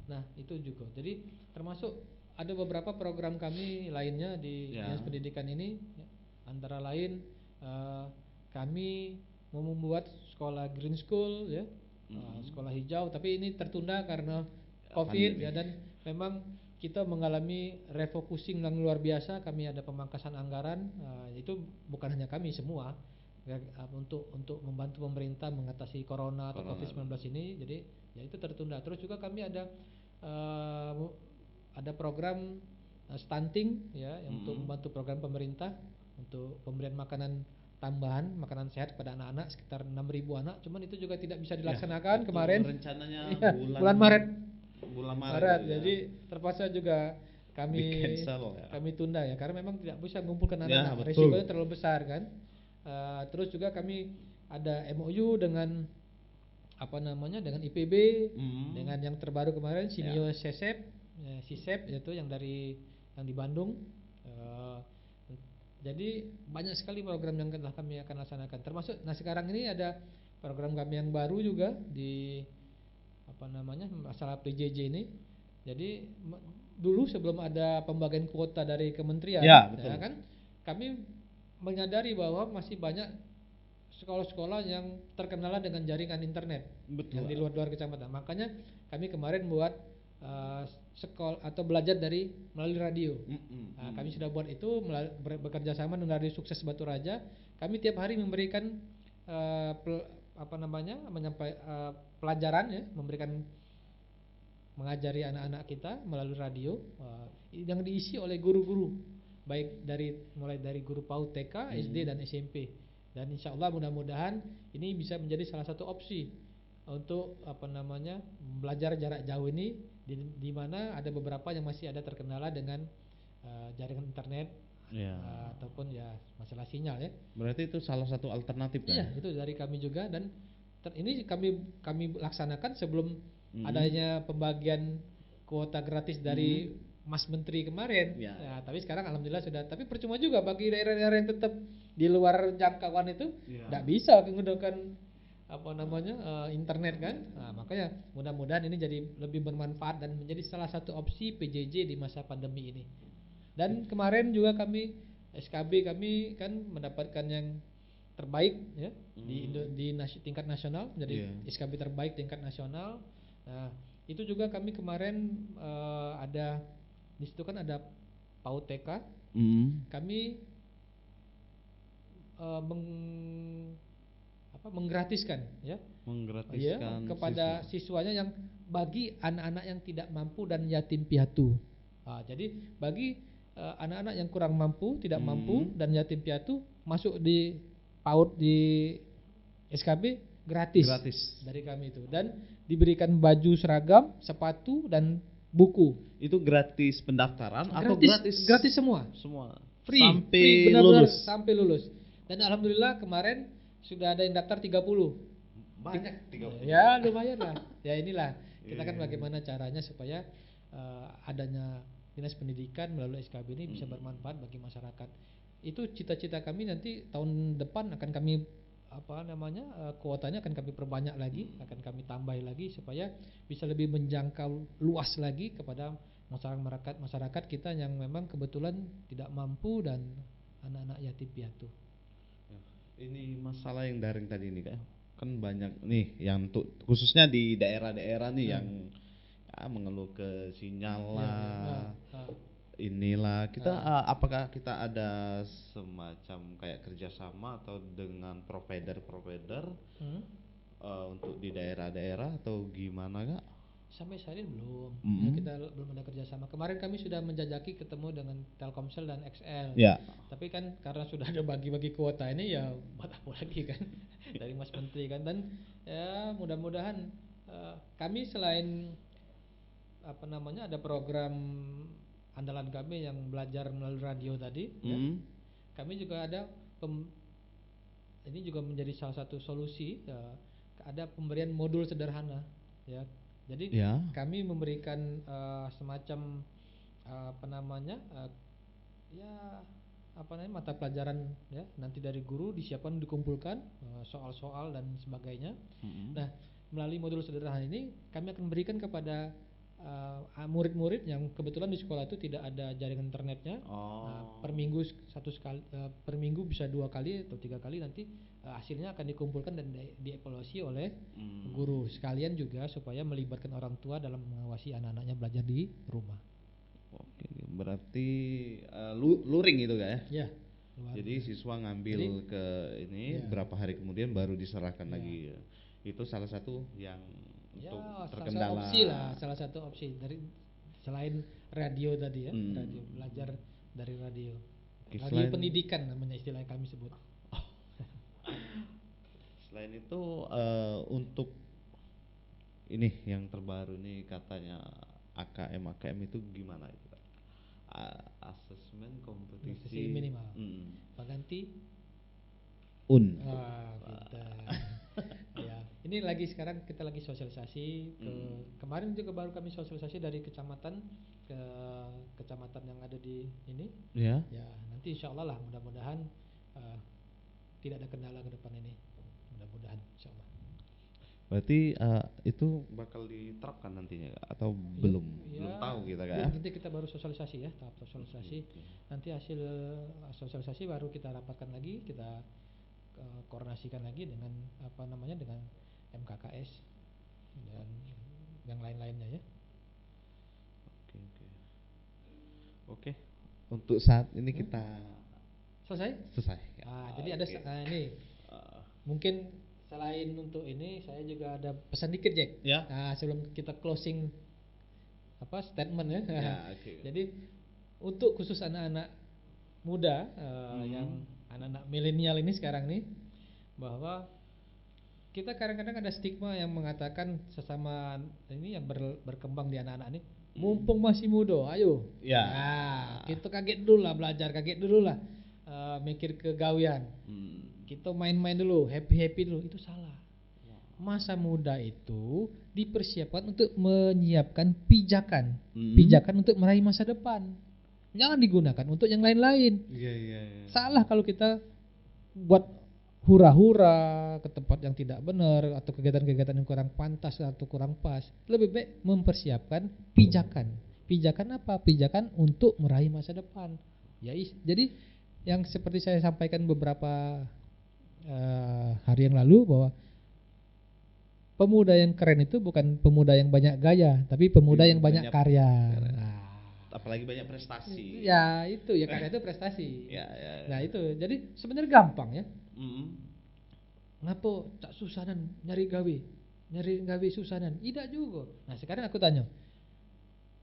Nah itu juga, jadi termasuk ada beberapa program kami lainnya di Dinas Pendidikan ini ya. Antara lain kami mau membuat sekolah green school ya, sekolah hijau, tapi ini tertunda karena COVID ya, dan memang kita mengalami refocusing yang luar biasa. Kami ada pemangkasan anggaran, itu bukan hanya kami semua ya, untuk membantu pemerintah mengatasi corona atau COVID-19 ini. Jadi ya itu tertunda. Terus juga kami ada program stunting ya, yang untuk membantu program pemerintah untuk pemberian makanan tambahan, makanan sehat kepada anak-anak, sekitar 6.000 anak. Cuman itu juga tidak bisa dilaksanakan kemarin. Rencananya bulan Maret. Ya. Jadi terpaksa juga kami tunda ya, karena memang tidak bisa mengumpulkan anak-anak. Risikonya terlalu besar kan. Terus juga kami ada MOU dengan dengan IPB, dengan yang terbaru kemarin Sinio Sisep yaitu yang di Bandung. Jadi banyak sekali program yang kami akan laksanakan. Termasuk sekarang ini ada program kami yang baru juga di masalah PJJ ini. Jadi dulu sebelum ada pembagian kuota dari kementerian, Ya, betul. kan kami menyadari bahwa masih banyak sekolah-sekolah yang terkendala dengan jaringan internet. Betul. Yang di luar kecamatan. Makanya kami kemarin buat sekolah atau belajar melalui radio. Kami sudah buat itu bekerja sama dengan Radio Sukses Batu Raja. Kami tiap hari memberikan pelajaran ya, mengajari anak-anak kita melalui radio yang diisi oleh guru-guru, baik mulai dari guru PAUD, TK, SD dan SMP. Dan insya Allah mudah-mudahan ini bisa menjadi salah satu opsi untuk belajar jarak jauh ini, di mana ada beberapa yang masih ada terkendala dengan jaringan internet. Ataupun ya masalah sinyal ya. Berarti itu salah satu alternatif kan? Iya, itu dari kami juga, dan ini kami laksanakan sebelum adanya pembagian kuota gratis dari Mas Menteri kemarin. Nah, tapi sekarang alhamdulillah sudah. Tapi percuma juga bagi daerah-daerah yang tetap di luar jangkauan itu, tidak bisa menggunakan internet kan. Nah, makanya mudah-mudahan ini jadi lebih bermanfaat dan menjadi salah satu opsi PJJ di masa pandemi ini. Dan kemarin juga SKB kami kan mendapatkan yang terbaik ya di tingkat nasional, jadi SKB terbaik tingkat nasional. Nah, itu juga kami kemarin ada di situ kan ada PAUD TK. Kami menggratiskan kepada siswanya yang bagi anak-anak yang tidak mampu dan yatim piatu. Jadi bagi anak-anak yang kurang mampu, tidak mampu dan yatim piatu masuk di PAUD di SKB gratis dari kami itu, dan diberikan baju seragam, sepatu dan buku. Itu gratis pendaftaran atau gratis semua? Semua. Free benar-benar sampai lulus. Dan alhamdulillah kemarin sudah ada yang daftar 30. Banyak 30. Ya lumayan lah. Ya inilah kita kan bagaimana caranya supaya adanya Dinas Pendidikan melalui SKB ini bisa bermanfaat bagi masyarakat. Itu cita-cita kami nanti tahun depan akan kami kuotanya akan kami perbanyak lagi, akan kami tambah lagi supaya bisa lebih menjangkau luas lagi kepada masyarakat kita yang memang kebetulan tidak mampu dan anak-anak yatim piatu. Ini masalah yang daring tadi ini kan banyak nih yang khususnya di daerah-daerah nih yang mengeluh ke sinyal lah, inilah kita apakah kita ada semacam kayak kerjasama atau dengan provider untuk di daerah-daerah atau gimana Kak? Sampai saat ini belum. Kita belum ada kerjasama. Kemarin kami sudah menjajaki ketemu dengan Telkomsel dan XL. Tapi kan karena sudah ada bagi-bagi kuota ini ya buat apa lagi kan dari Mas Menteri kan. Dan ya mudah-mudahan kami selain ada program andalan kami yang belajar melalui radio tadi, kami juga ada ini juga menjadi salah satu solusi, ada pemberian modul sederhana ya. Jadi kami memberikan semacam mata pelajaran ya, nanti dari guru disiapkan, dikumpulkan soal-soal dan sebagainya. Nah, melalui modul sederhana ini kami akan berikan kepada murid-murid yang kebetulan di sekolah itu tidak ada jaringan internetnya. Per minggu per minggu bisa 2 kali atau 3 kali, nanti hasilnya akan dikumpulkan dan dievaluasi oleh guru sekalian juga supaya melibatkan orang tua dalam mengawasi anak-anaknya belajar di rumah. Oke, berarti luring itu ya? Ya. Jadi siswa ngambil ke ini berapa hari kemudian baru diserahkan lagi. Itu salah satu yang untuk terkendala. Salah satu opsi dari selain radio tadi ya, radio belajar dari radio. Radio pendidikan namanya istilah yang kami sebut. Selain itu untuk ini yang terbaru nih katanya AKM itu gimana itu? Asesmen kompetisi minimal. Pengganti ya, ini sekarang kita lagi sosialisasi kemarin juga baru kami sosialisasi dari kecamatan ke kecamatan yang ada di ini. Ya, nanti insyaallah lah mudah-mudahan tidak ada kendala ke depan ini. Mudah-mudahan insyaallah. Berarti itu bakal diterapkan nantinya Kak? Atau belum? Belum tahu kita Kak. Belum, nanti kita baru sosialisasi ya, tahap sosialisasi. Nanti hasil sosialisasi baru kita rapatkan lagi, kita koordinasikan lagi dengan dengan MKKS dan yang lain-lainnya ya. Oke. Untuk saat ini kita Selesai? selesai. Jadi ada ini mungkin selain untuk ini saya juga ada pesan dikit Jack. Ya. Sebelum kita closing statement ya. Okay. Jadi untuk khusus anak-anak muda yang anak-anak milenial ini sekarang nih, bahwa kita kadang-kadang ada stigma yang mengatakan sesama ini yang berkembang di anak-anak ini, mumpung masih muda, ayo. Ya. Kita kaget dulu lah, belajar kaget dulu lah, mikir kegawian. Kita main-main dulu, happy dulu. Itu salah. Masa muda itu dipersiapkan untuk menyiapkan pijakan untuk meraih masa depan. Jangan digunakan untuk yang lain-lain. Iya. Salah kalau kita buat hura-hura ke tempat yang tidak benar atau kegiatan-kegiatan yang kurang pantas atau kurang pas. Lebih baik mempersiapkan pijakan. Pijakan apa? Pijakan untuk meraih masa depan. Jadi yang seperti saya sampaikan beberapa hari yang lalu, bahwa pemuda yang keren itu bukan pemuda yang banyak gaya, tapi pemuda yang banyak karya. Apalagi banyak prestasi. Ya itu ya, karya itu prestasi. Ya. Nah itu, jadi sebenarnya gampang ya. Ngapa tak susanan nyari gawe susanan? Tidak juga. Nah sekarang aku tanya,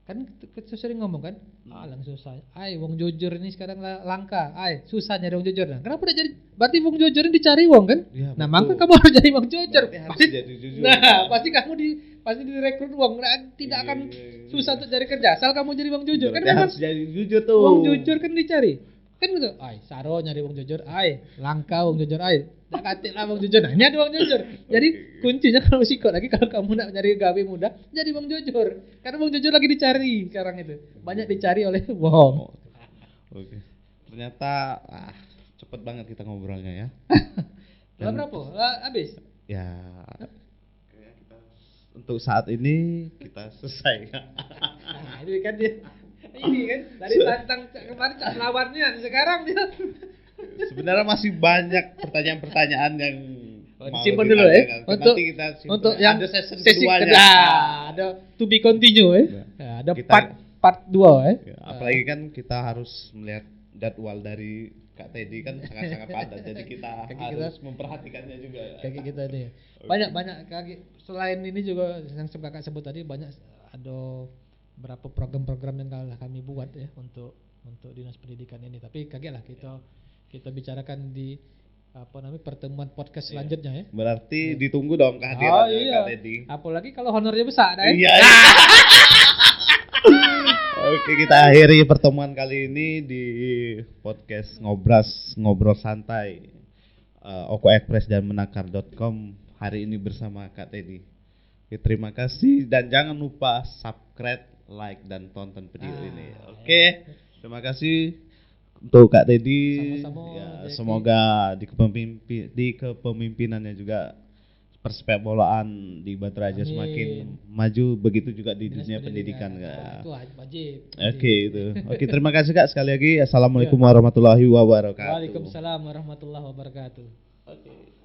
kan kita sering ngomong kan, langsung susah. Wong jujur ini sekarang langka. Susah nyari wong jujur. Nah, kenapa tidak jadi? Berarti wong jujur ini dicari wong kan? Ya, nah, maka kamu harus jadi wong jujur. Pasti jadi jujur. Nah, pasti kamu pasti direkrut wong. Tidak akan susah untuk cari kerja asal kamu jadi wong jujur. Kan harus jadi jujur tuh. Wong jujur kan dicari. Kan gitu. Saro nyari wong jujur. Langka wong jujur. Tak katik lah wong jujur. Nah, ini ada wong jujur. Jadi kuncinya kalau sikot lagi, kalau kamu nak nyari gawe muda, jadi wong jujur. Karena wong jujur lagi dicari sekarang itu. Banyak dicari oleh wong. Oke. Ternyata cepet banget kita ngobrolnya ya. Berapa? Habis? Ya. Kita untuk saat ini kita selesai. Nah, ini kan dia. Ini kan dari tantang kemarin cak lawannya, sekarang dia. Sebenarnya masih banyak pertanyaan-pertanyaan yang disimpan dulu ya. Untuk yang ada sesi keduanya. Ada to be continue ya. Ada part 2 ya. Apalagi kan kita harus melihat jadwal dari Kak Teddy kan sangat-sangat padat. Jadi kita harus memperhatikannya juga. Kaki kita ini. Banyak selain ini juga yang Kakak sebut tadi, banyak ada berapa program-program yang kami buat ya untuk dinas pendidikan ini. Tapi kagetlah kita bicarakan di pertemuan podcast selanjutnya ya. Berarti ditunggu dong kehadirannya Kak Teddy. Apalagi kalau honornya besar ya. Iya. Oke, kita akhiri pertemuan kali ini di podcast ngobrol santai Oko Express dan menakar.com hari ini bersama Kak Teddy. Terima kasih dan jangan lupa subscribe, like dan tonton video ini. Oke. Terima kasih untuk Kak Teddy. Sama-sama, ya, semoga di kepemimpinannya juga persepak bolaan di Batu Raja semakin maju, begitu juga di dunia pendidikan Kak. Itu wajib. Oke, terima kasih Kak sekali lagi. Assalamualaikum warahmatullahi wabarakatuh. Waalaikumsalam warahmatullahi wabarakatuh. Oke.